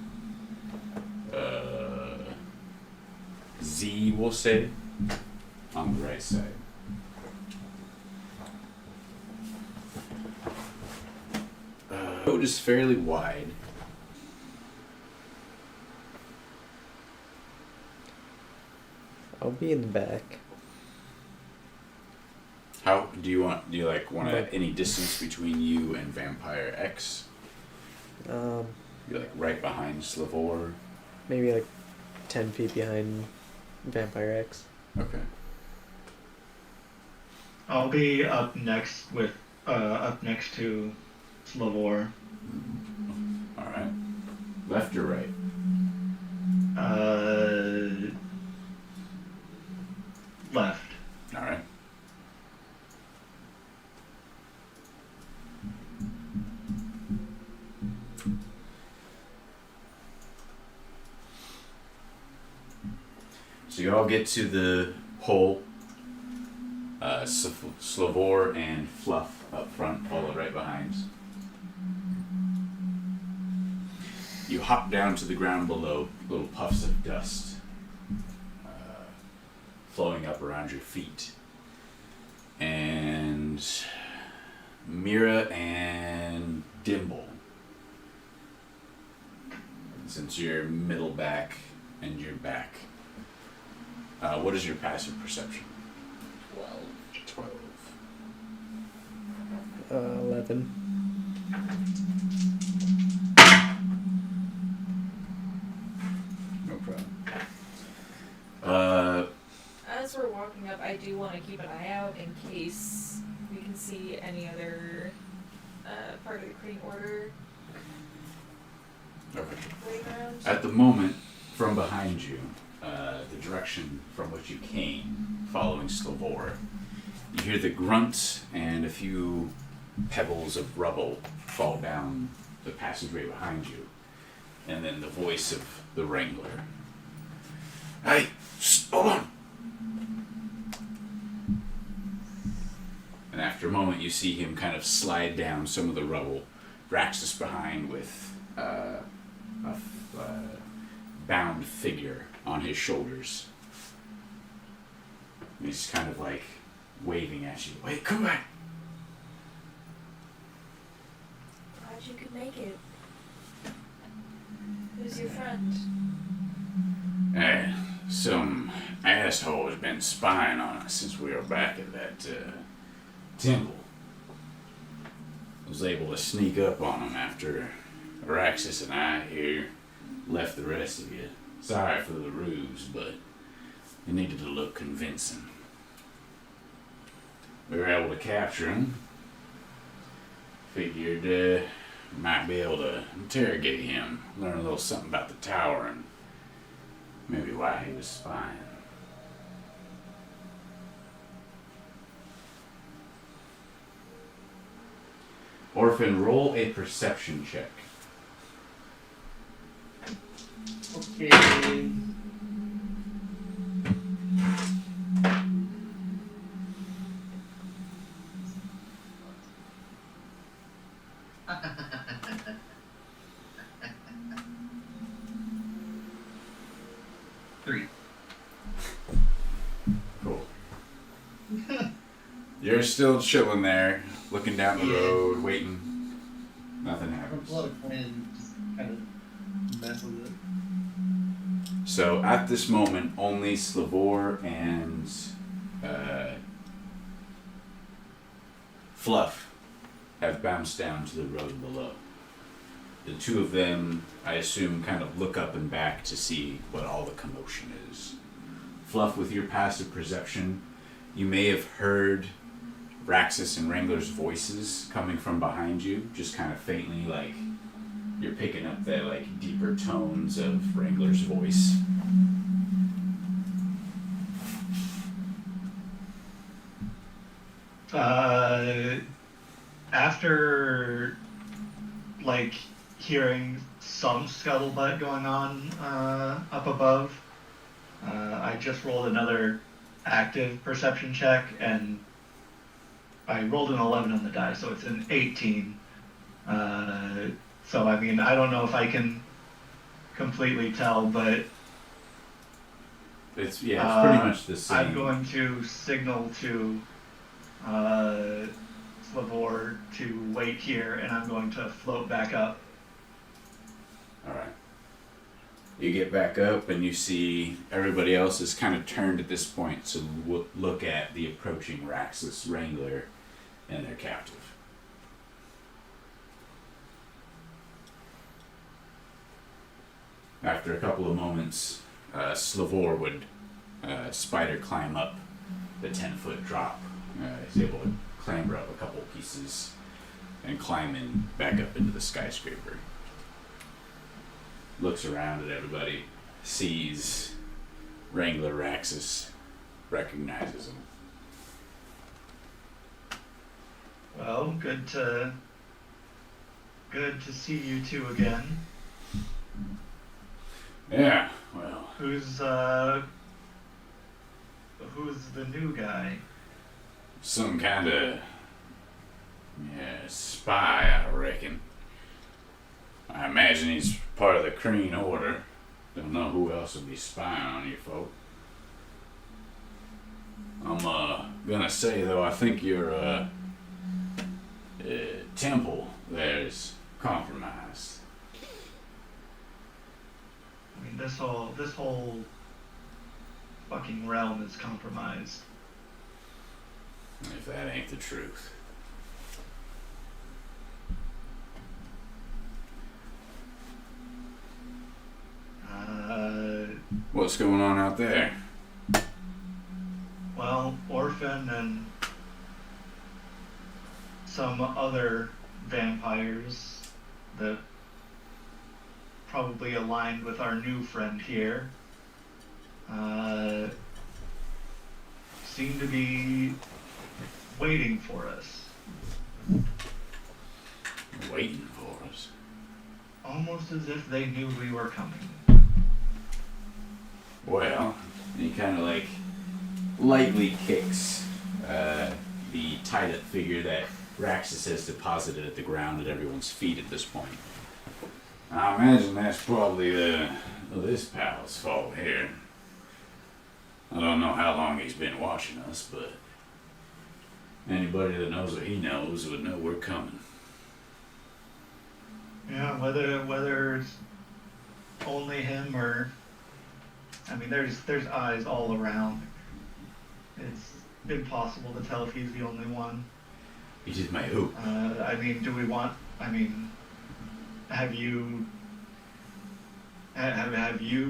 Z, we'll say, on the right side. The road is fairly wide. I'll be in the back. How do you want? Do you want Like- any distance between you and Vampire X? You're like right behind Slavor. Maybe like 10 feet behind Vampire X. Okay. I'll be up next to Slavor. Alright. Left or right? Left. Alright. So you all get to the pole. Slavor and Fluff up front, follow right behind. You hop down to the ground below, little puffs of dust flowing up around your feet. And Mira and Dimble, since you're middle back and you're back, what is your passive perception? 12. 11. No problem. As we're walking up, I do want to keep an eye out in case we can see any other part of the Kree order Okay. laying around. At the moment, from behind you, the direction from which you came, following Slavor, you hear the grunt and a few pebbles of rubble fall down the passageway behind you, and then the voice of the Wrangler. Hey, hold on! And after a moment, you see him kind of slide down some of the rubble, Raxus behind with a bound figure on his shoulders. And he's kind of like waving at you. Wait, come back! Glad you could make it. Who's your friend? Some asshole has been spying on us since we were back at that temple. Was able to sneak up on him after Araxis and I here left the rest of you. Sorry for the ruse, but it needed to look convincing. We were able to capture him. Figured might be able to interrogate him, learn a little something about the tower, and maybe why he was spying. Orphan, roll a perception check. Okay. Three. Cool. You're still chilling there, looking down the road, waiting. Nothing happens. A lot of plan, just kind of mess with it. So at this moment, only Slavor and Fluff have bounced down to the road below. The two of them, I assume, kind of look up and back to see what all the commotion is. Fluff, with your passive perception, you may have heard Raxus and Wrangler's voices coming from behind you, just kind of faintly, like you're picking up the like deeper tones of Wrangler's voice. After like hearing some scuttlebutt going on up above, I just rolled another active perception check, and I rolled an 11 on the die, so it's an 18. So I mean, I don't know if I can completely tell, but It's pretty much the same. I'm going to signal to Slavor to wait here, and I'm going to float back up. Alright. You get back up and you see everybody else is kind of turned at this point to look at the approaching Raxus Wrangler and their captive. After a couple of moments, Slavor would spider climb up the 10-foot drop. He's able to clamber up a couple pieces and climb in back up into the skyscraper. Looks around at everybody, sees Wrangler Raxus, recognizes him. Well, good to see you two again. Yeah, well, Who's the new guy? some kind of spy, I reckon. I imagine he's part of the Kreen Order. Don't know who else would be spying on you folk. I'm gonna say though, I think your temple there is compromised. I mean, this whole fucking realm is compromised. If that ain't the truth. What's going on out there? Well, Orphan and some other vampires that probably aligned with our new friend here seem to be waiting for us. Waiting for us. Almost as if they knew we were coming. Well, he kind of like lightly kicks the tied-up figure that Raxus has deposited at the ground at everyone's feet at this point. I imagine that's probably this pal's fault here. I don't know how long he's been watching us, but anybody that knows what he knows would know we're coming. Yeah, whether it's only him or, I mean, there's eyes all around. It's impossible to tell if he's the only one. He just might who? I mean, have you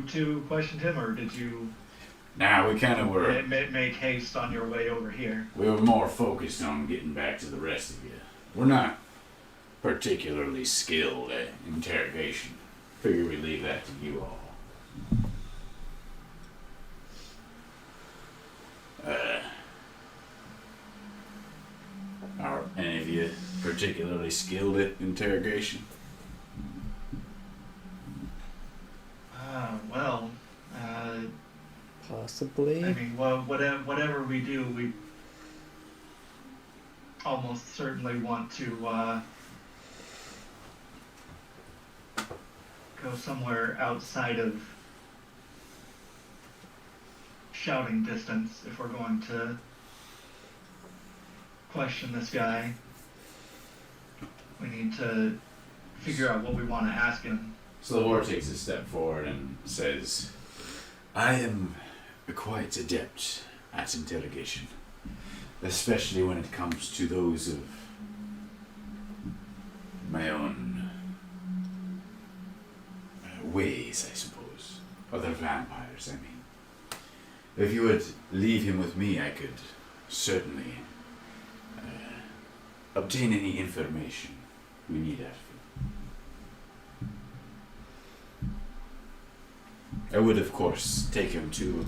two questioned him, or did you Nah, we kind of were. make haste on your way over here? We were more focused on getting back to the rest of you. We're not particularly skilled at interrogation. Figure we leave that to you all. Are any of you particularly skilled at interrogation? Possibly. I mean, well, whatever we do, we almost certainly want to go somewhere outside of shouting distance if we're going to question this guy. We need to figure out what we want to ask him. So the Lord takes a step forward and says, I am quite adept at interrogation, especially when it comes to those of my own ways, I suppose. Other vampires, I mean. If you would leave him with me, I could certainly obtain any information we need out of him. I would, of course, take him to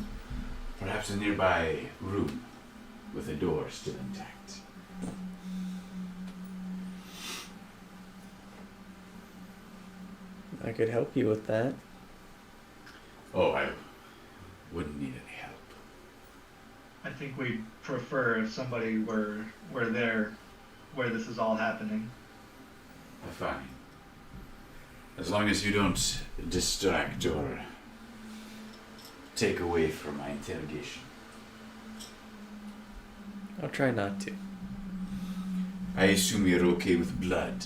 perhaps a nearby room with the door still intact. I could help you with that. Oh, I wouldn't need any help. I think we'd prefer if somebody were there where this is all happening. Fine. As long as you don't distract or take away from my interrogation. I'll try not to. I assume you're okay with blood.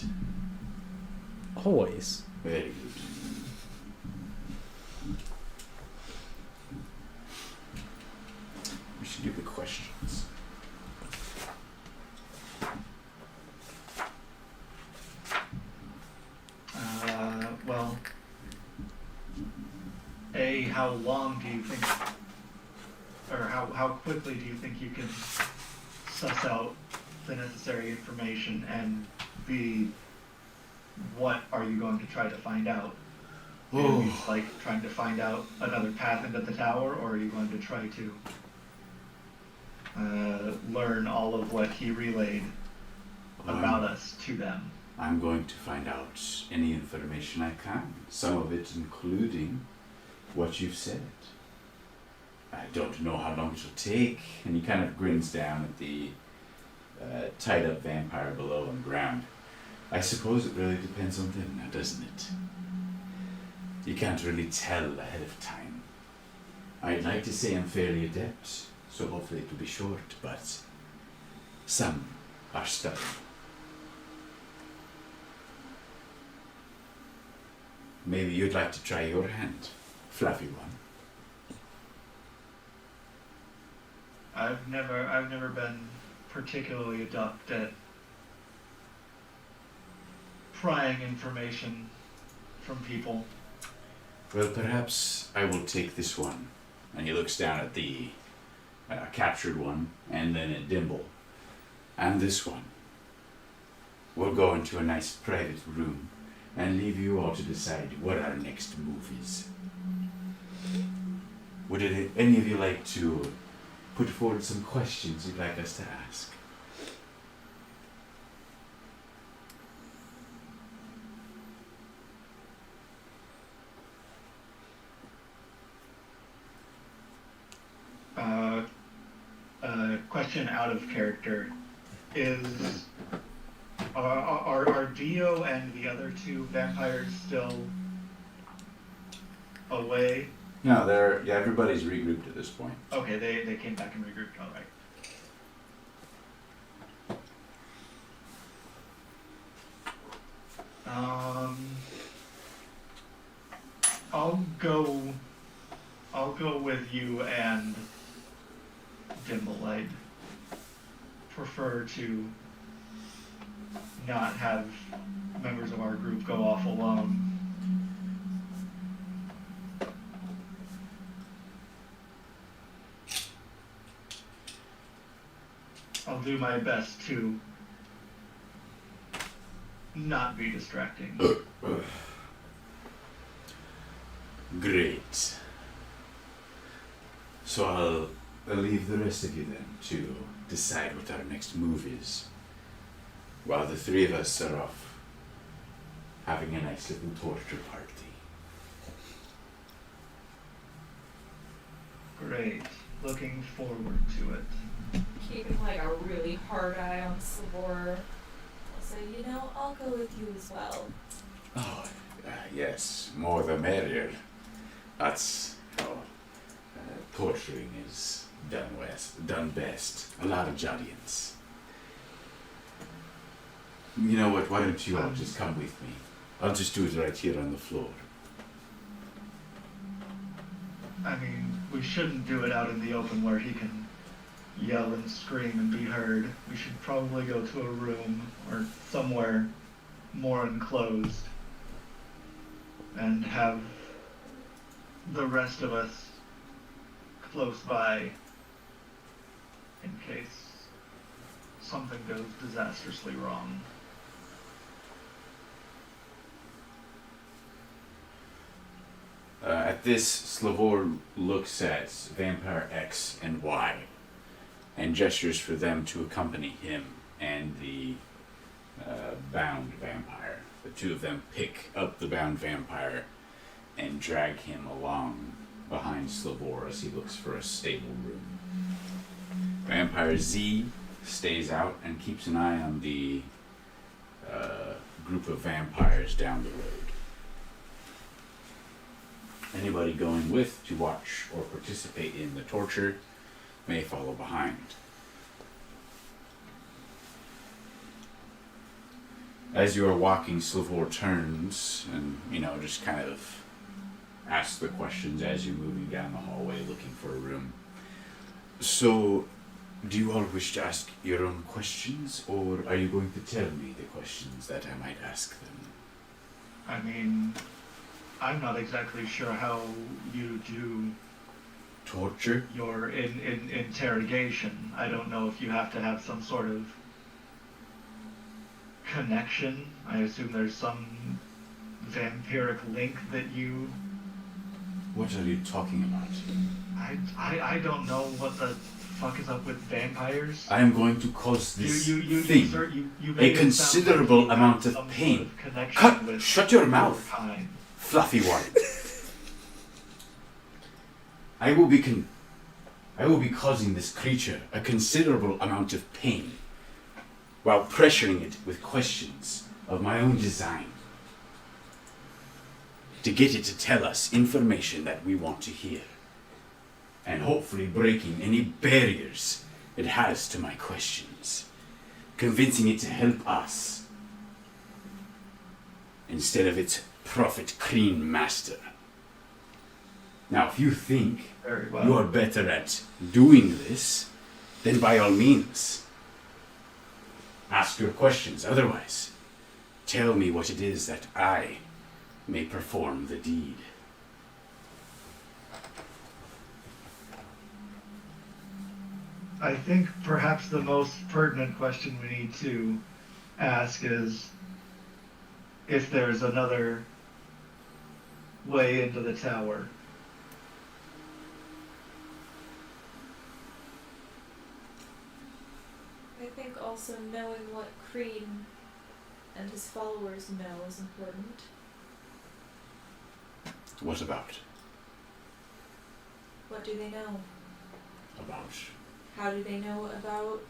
Always. Very good. We should do the questions. Well, how long do you think, or how quickly do you think you can suss out the necessary information, and B, what are you going to try to find out? Are you like trying to find out another path into the tower, or are you going to try to learn all of what he relayed about us to them? I'm going to find out any information I can, some of it including what you've said. I don't know how long it'll take, and he kind of grins down at the tied up vampire below on the ground. I suppose it really depends on them now, doesn't it? You can't really tell ahead of time. I'd like to say I'm fairly adept, so hopefully it'll be short, but some are stubborn. Maybe you'd like to try your hand, fluffy one. I've never been particularly adept at prying information from people. Well, perhaps I will take this one. And he looks down at the captured one, and then at Dimble. And this one. We'll go into a nice private room and leave you all to decide what our next move is. Would any of you like to put forward some questions you'd like us to ask? Question out of character is, are Dio and the other two vampires still away? No, everybody's regrouped at this point. Okay, they came back and regrouped, alright. I'll go with you and Dimble. I'd prefer to not have members of our group go off alone. I'll do my best to not be distracting. Great. So I'll leave the rest of you then to decide what our next move is, while the three of us are off having a nice little torture party. Great. Looking forward to it. Keeping like a really hard eye on Slavor. I'll say, I'll go with you as well. Oh, yes, more the merrier. That's how torturing is done best. A large audience. You know what, why don't you all just come with me? I'll just do it right here on the floor. I mean, we shouldn't do it out in the open where he can yell and scream and be heard. We should probably go to a room or somewhere more enclosed and have the rest of us close by in case something goes disastrously wrong. At this, Slavor looks at Vampire X and Y and gestures for them to accompany him and the bound vampire. The two of them pick up the bound vampire and drag him along behind Slavor as he looks for a stable room. Vampire Z stays out and keeps an eye on the group of vampires down the road. Anybody going with to watch or participate in the torture may follow behind. As you are walking, Slavor turns and, just kind of asks the questions as you're moving down the hallway looking for a room. So, do you all wish to ask your own questions, or are you going to tell me the questions that I might ask them? I mean, I'm not exactly sure how you do Torture? your in interrogation. I don't know if you have to have some sort of connection. I assume there's some vampiric link that you... What are you talking about? I don't know what the fuck is up with vampires. I am going to cause this thing you a made it sound considerable like you amount have of some pain. sort of connection Shut your with mouth, kind. fluffy one. I will be causing this creature a considerable amount of pain while pressuring it with questions of my own design to get it to tell us information that we want to hear, and hopefully breaking any barriers it has to my questions, convincing it to help us instead of its profit cream master. Now, if you think Very well. you are better at doing this, then by all means, ask your questions. Otherwise, tell me what it is that I may perform the deed. I think perhaps the most pertinent question we need to ask is if there's another way into the tower. I think also knowing what Crean and his followers know is important. What about? What do they know? About? How do they know about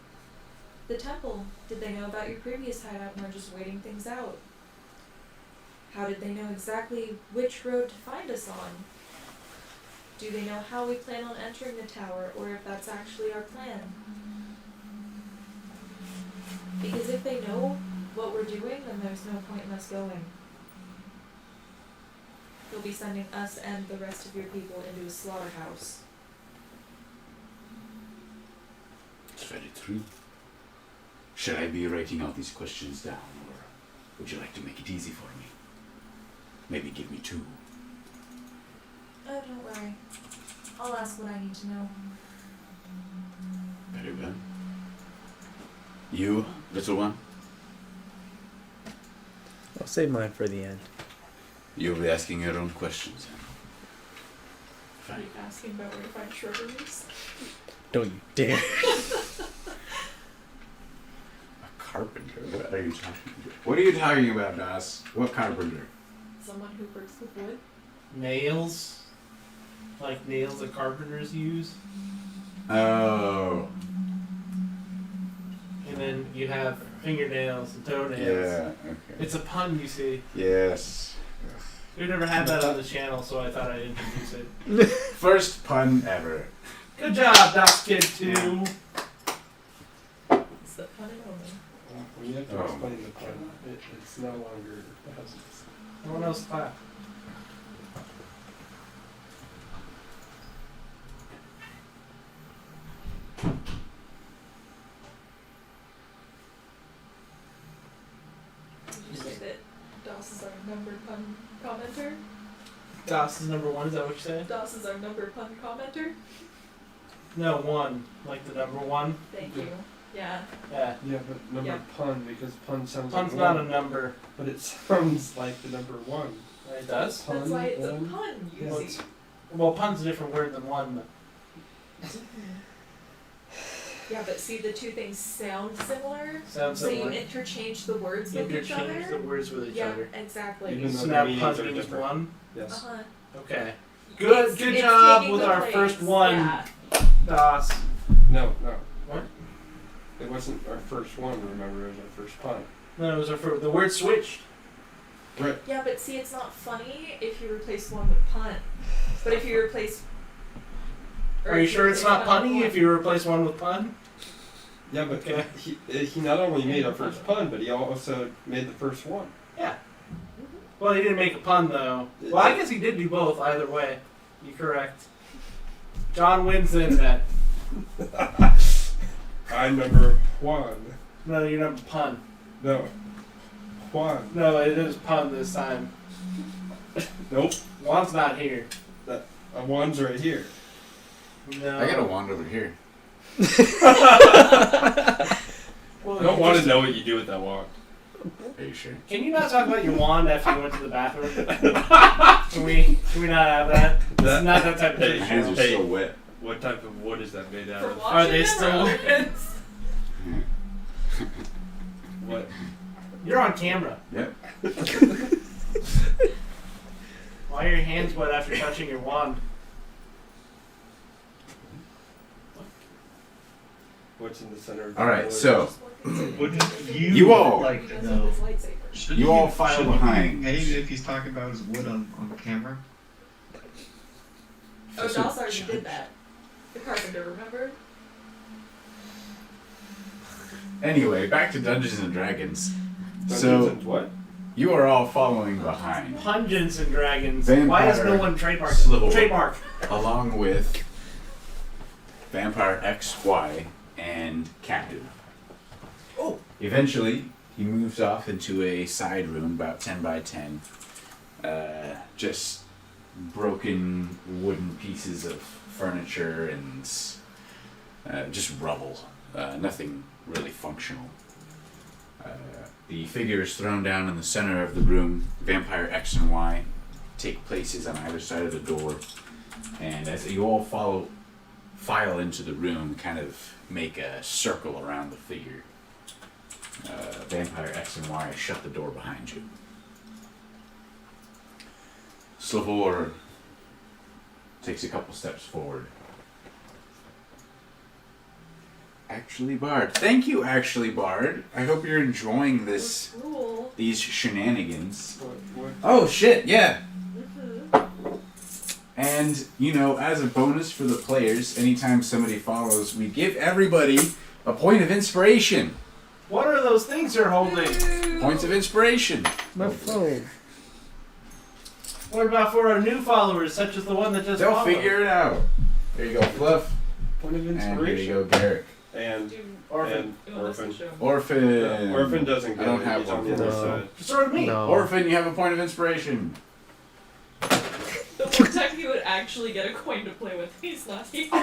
the temple? Did they know about your previous hideout and are just waiting things out? How did they know exactly which road to find us on? Do they know how we plan on entering the tower, or if that's actually our plan? Because if they know what we're doing, then there's no point in us going. They'll be sending us and the rest of your people into a slaughterhouse. It's very true. Should I be writing all these questions down, or would you like to make it easy for me? Maybe give me 2. Oh, don't worry. I'll ask what I need to know. Very well. You, little one? I'll save mine for the end. You'll be asking your own questions. Are Fine. you asking about where to find shrubberies? Don't you dare. A carpenter? What are you talking about? What are you talking about, Das? What carpenter? Someone who works with wood? Nails? Like nails that carpenters use? Oh. And then you have fingernails and toenails. Yeah, okay. It's a pun, you see. Yes. We've never had that on the channel, so I thought I'd introduce it. First pun ever. Good job, Das Kid 2. It's the pun and only. When you have to Oh. explain the pun, it's no longer peasants. No one else clap. Did you say that DOS is our number pun commenter? Das is number 1, is that what you said? DOS is our number pun commenter? No, 1. Like the number 1. Thank you. Yeah. Yeah. Yeah, but number Yeah. pun, because pun sounds Pun's like not a one, number. but it sounds like the number 1. It does? That's why it's a Pun, pun, you Yes. see. Well, pun's a different word than 1. Yeah, but see, the two things sound similar, Sounds so you similar. interchange the words with each Interchange the other. words with each Yeah, other. exactly. Even though So the now meanings pun are means different. 1? Yes. Uh-huh. Okay. Good It's job taking with the our place. first one, Yeah. Das. No. What? It wasn't our first one, remember, it was our first pun. No, it was our first. The word switched. Right. Yeah, but see, it's not funny if you replace one with pun. But if you replace... or Are you if sure it's replace not pun with punny one- if you replace one with pun? Yeah, but Okay. he not only made our first pun, but he also made the first one. Yeah. Well, he didn't make a pun though. Well, I guess he did do both. Either way, you're correct. John wins the internet. I'm number 1. No, you're not pun. No. Juan. No, it is pun this time. Nope. Wand's not here. A wand's right here. No. I got a wand over here. Well, I don't want to know what you do with that wand. Are you sure? Can you not talk about your wand after you went to the bathroom? Can we not have that? This is not that type of Hey, thing. My hands are Hey. still wet. What type of wood is that made out For of? watching Are they them still- or opens? What? You're on camera. Yep. Why are your hands wet after touching your wand? What's in the center of the All right, wood? so Wouldn't You all- like to That's know? with his lightsaber. Shouldn't You he- all file shouldn't he behind. be paid if he's talking about his wood on camera? Oh, Doss already did that. The carpenter, remember? Anyway, back to Dungeons and Dragons. Dungeons So and what? you are all following behind, Dungeons and Dragons. Vampire Why has no one trademarked Slivel. it? Trademark. along with Vampire X, Y, and Captain. Oh. Eventually, he moves off into a side room about 10 by 10. Just broken wooden pieces of furniture and just rubble. Nothing really functional. The figure is thrown down in the center of the room. Vampire X and Y take places on either side of the door. And as you all file into the room, kind of make a circle around the figure. Vampire X and Y shut the door behind you. Slavor takes a couple steps forward. Actually, Bard. Thank you, Actually, Bard. I hope you're enjoying Rule. these shenanigans. What? Oh shit, yeah. Mm-hmm. And, you know, as a bonus for the players, anytime somebody follows, we give everybody a point of inspiration. What are those things you're holding? Points of inspiration. My phone. What about for our new followers, such as the one that just They'll followed? figure it out. There you go, Fluff. Point of And here you inspiration. go, Garrick. And Orphan. Orphan. Orphan. No, Orphan doesn't get I don't it. have He's on one. the other No. side. Just sort of me. No. Orphan, you have a point of inspiration. The one time he would actually get a coin to play with, he's not here. You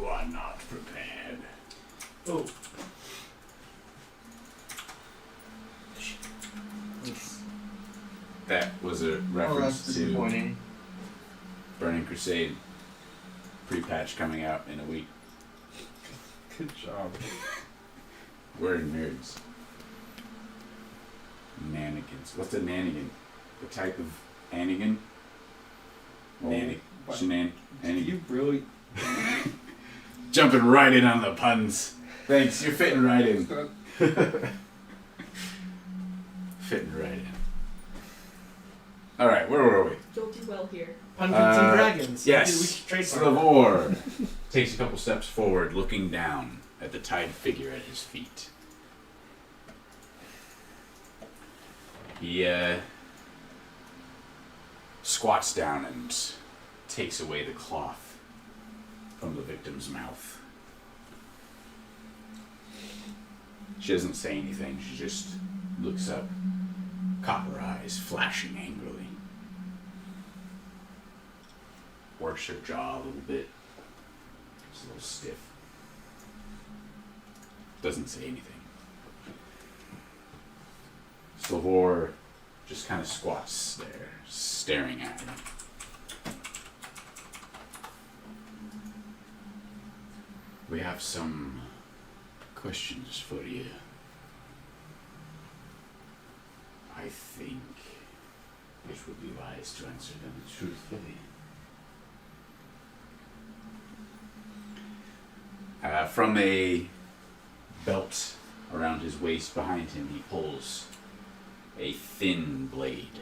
are not prepared. Oh. That was a Oh, reference that's to disappointing. Burning Crusade pre-patch coming out in a week. Good job. We're nerds. Nannikins. What's a nannigan? The type of anigan? Nanny. What? Shenan. Do Anigan. you really? Jumping right in on the puns. Thanks, you're fitting right in. Fitting right in. Alright, where were we? You'll do well here. Dungeons and Dragons. Yes. We should trademark. Slavor takes a couple steps forward, looking down at the tied figure at his feet. He squats down and takes away the cloth from the victim's mouth. She doesn't say anything, she just looks up, copper eyes flashing angrily. Works her jaw a little bit. It's a little stiff. Doesn't say anything. Slavor just kind of squats there, staring at her. We have some questions for you. I think it would be wise to answer them truthfully. From a belt around his waist behind him, he pulls a thin blade.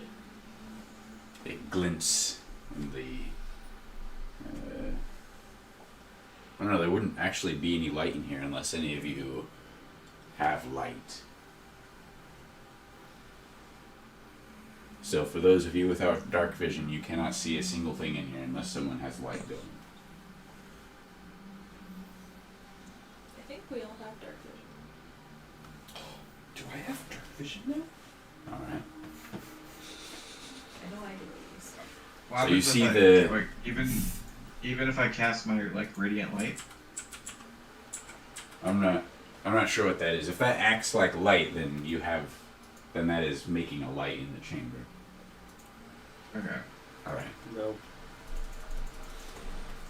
It glints in the... I don't know, there wouldn't actually be any light in here unless any of you have light. So for those of you without dark vision, you cannot see a single thing in here unless someone has light going. I think we all have dark vision. Do I have dark vision now? All right. I know I do at least. What So you happens see if the- like, even if I cast my like radiant light. I'm not sure what that is. If that acts like light, then that is making a light in the chamber. Okay. All right. Nope.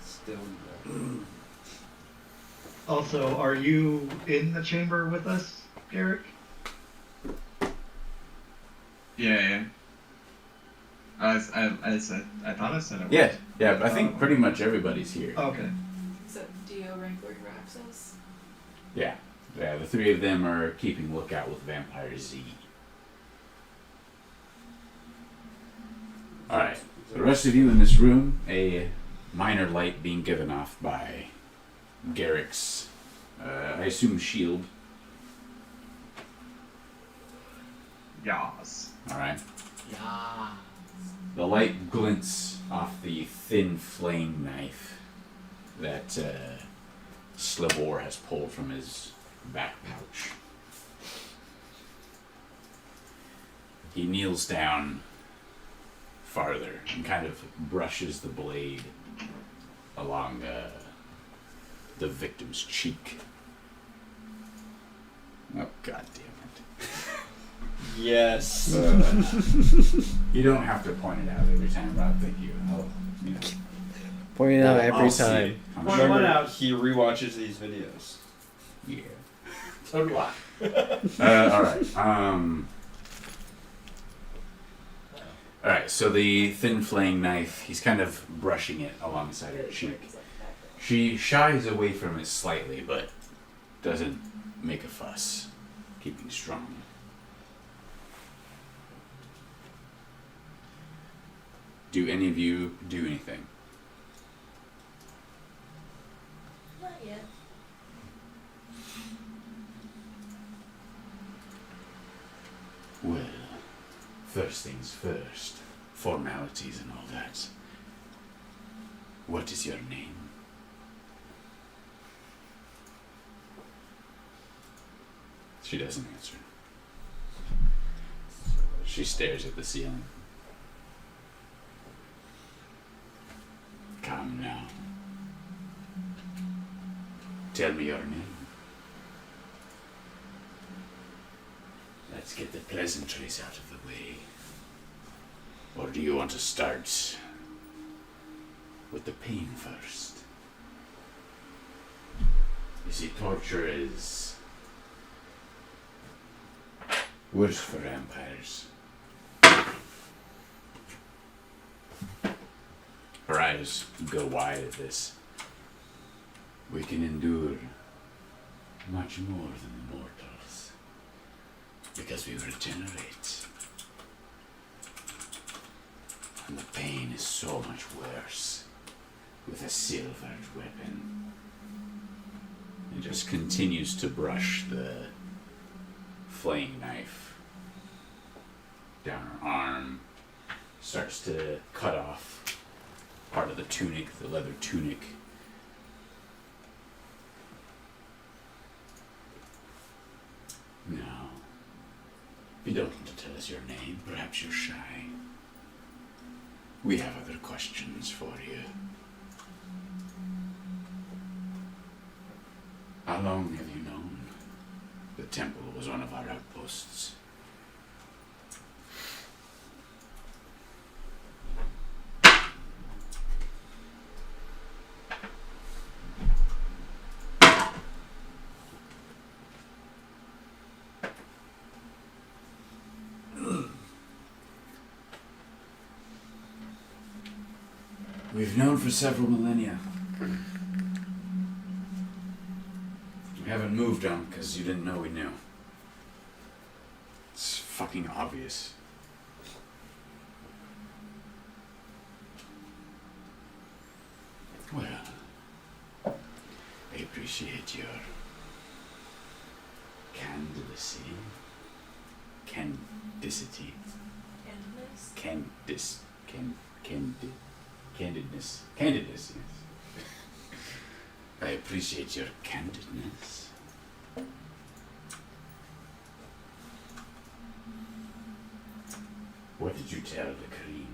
Still no. Also, are you in the chamber with us, Garrick? Yeah. I thought I said it. Yeah. Yeah. I think pretty much everybody's here. Okay. Except Dio, Rancor, and Raxos. Yeah. Yeah. The three of them are keeping lookout with Vampire Z. All right. The rest of you in this room, a minor light being given off by Garrick's, I assume, shield. Yas. All right. Yeah. The light glints off the thin flame knife that Slivor has pulled from his back pouch. He kneels down farther and kind of brushes the blade along the victim's cheek. Oh, God damn it. Yes. You don't have to point it out every time, Rob. Thank you. You know. Pointing out every I'll see time. it. I'm Point sure. one out. He rewatches these videos. Yeah. So do I. Alright. Alright, so the thin flaying knife, he's kind of brushing it alongside her cheek. She shies away from it slightly, but doesn't make a fuss, keeping strong. Do any of you do anything? Not yet. Well, first things first. Formalities and all that. What is your name? She doesn't answer. She stares at the ceiling. Come now. Tell me your name. Let's get the pleasantries out of the way. Or do you want to start with the pain first? You see, torture is worse for vampires. Her eyes go wide at this. We can endure much more than the mortals, because we regenerate. And the pain is so much worse with a silvered weapon. He just continues to brush the flaying knife down her arm, starts to cut off part of the tunic, the leather tunic. Now, if you don't want to tell us your name, perhaps you're shy. We have other questions for you. How long have you known the temple was one of our outposts? We've known for several millennia. We haven't moved on because you didn't know we knew. It's fucking obvious. Well, I appreciate your candidacy. Candidity. Candidness? Candidness, yes. I appreciate your candidness. What did you tell the Queen?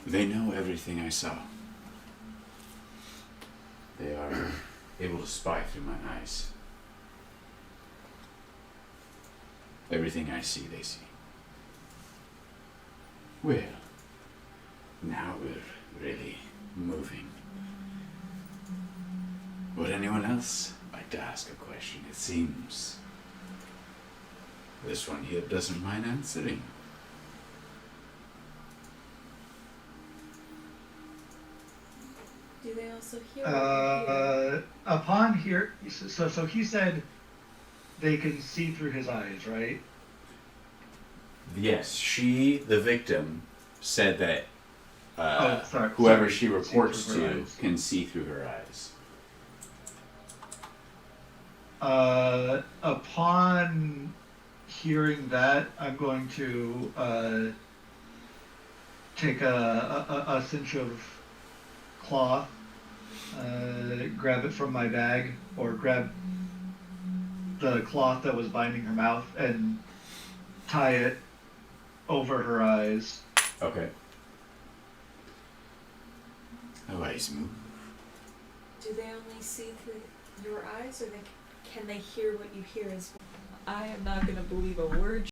They know everything I saw. They are able to spy through my eyes. Everything I see, they see. Well, now we're really moving. Would anyone else like to ask a question? It seems this one here doesn't mind answering. Do they also hear what you hear? Upon here, so he said they can see through his eyes, right? Yes, she, the victim, said that whoever sorry, she see reports through her to eyes. can see through her eyes. Upon hearing that, I'm going to take a cinch of cloth, grab it from my bag, or grab the cloth that was binding her mouth and tie it over her eyes. Okay. A wise move. Do they only see through your eyes, or can they hear what you hear as well? I am not going to believe a word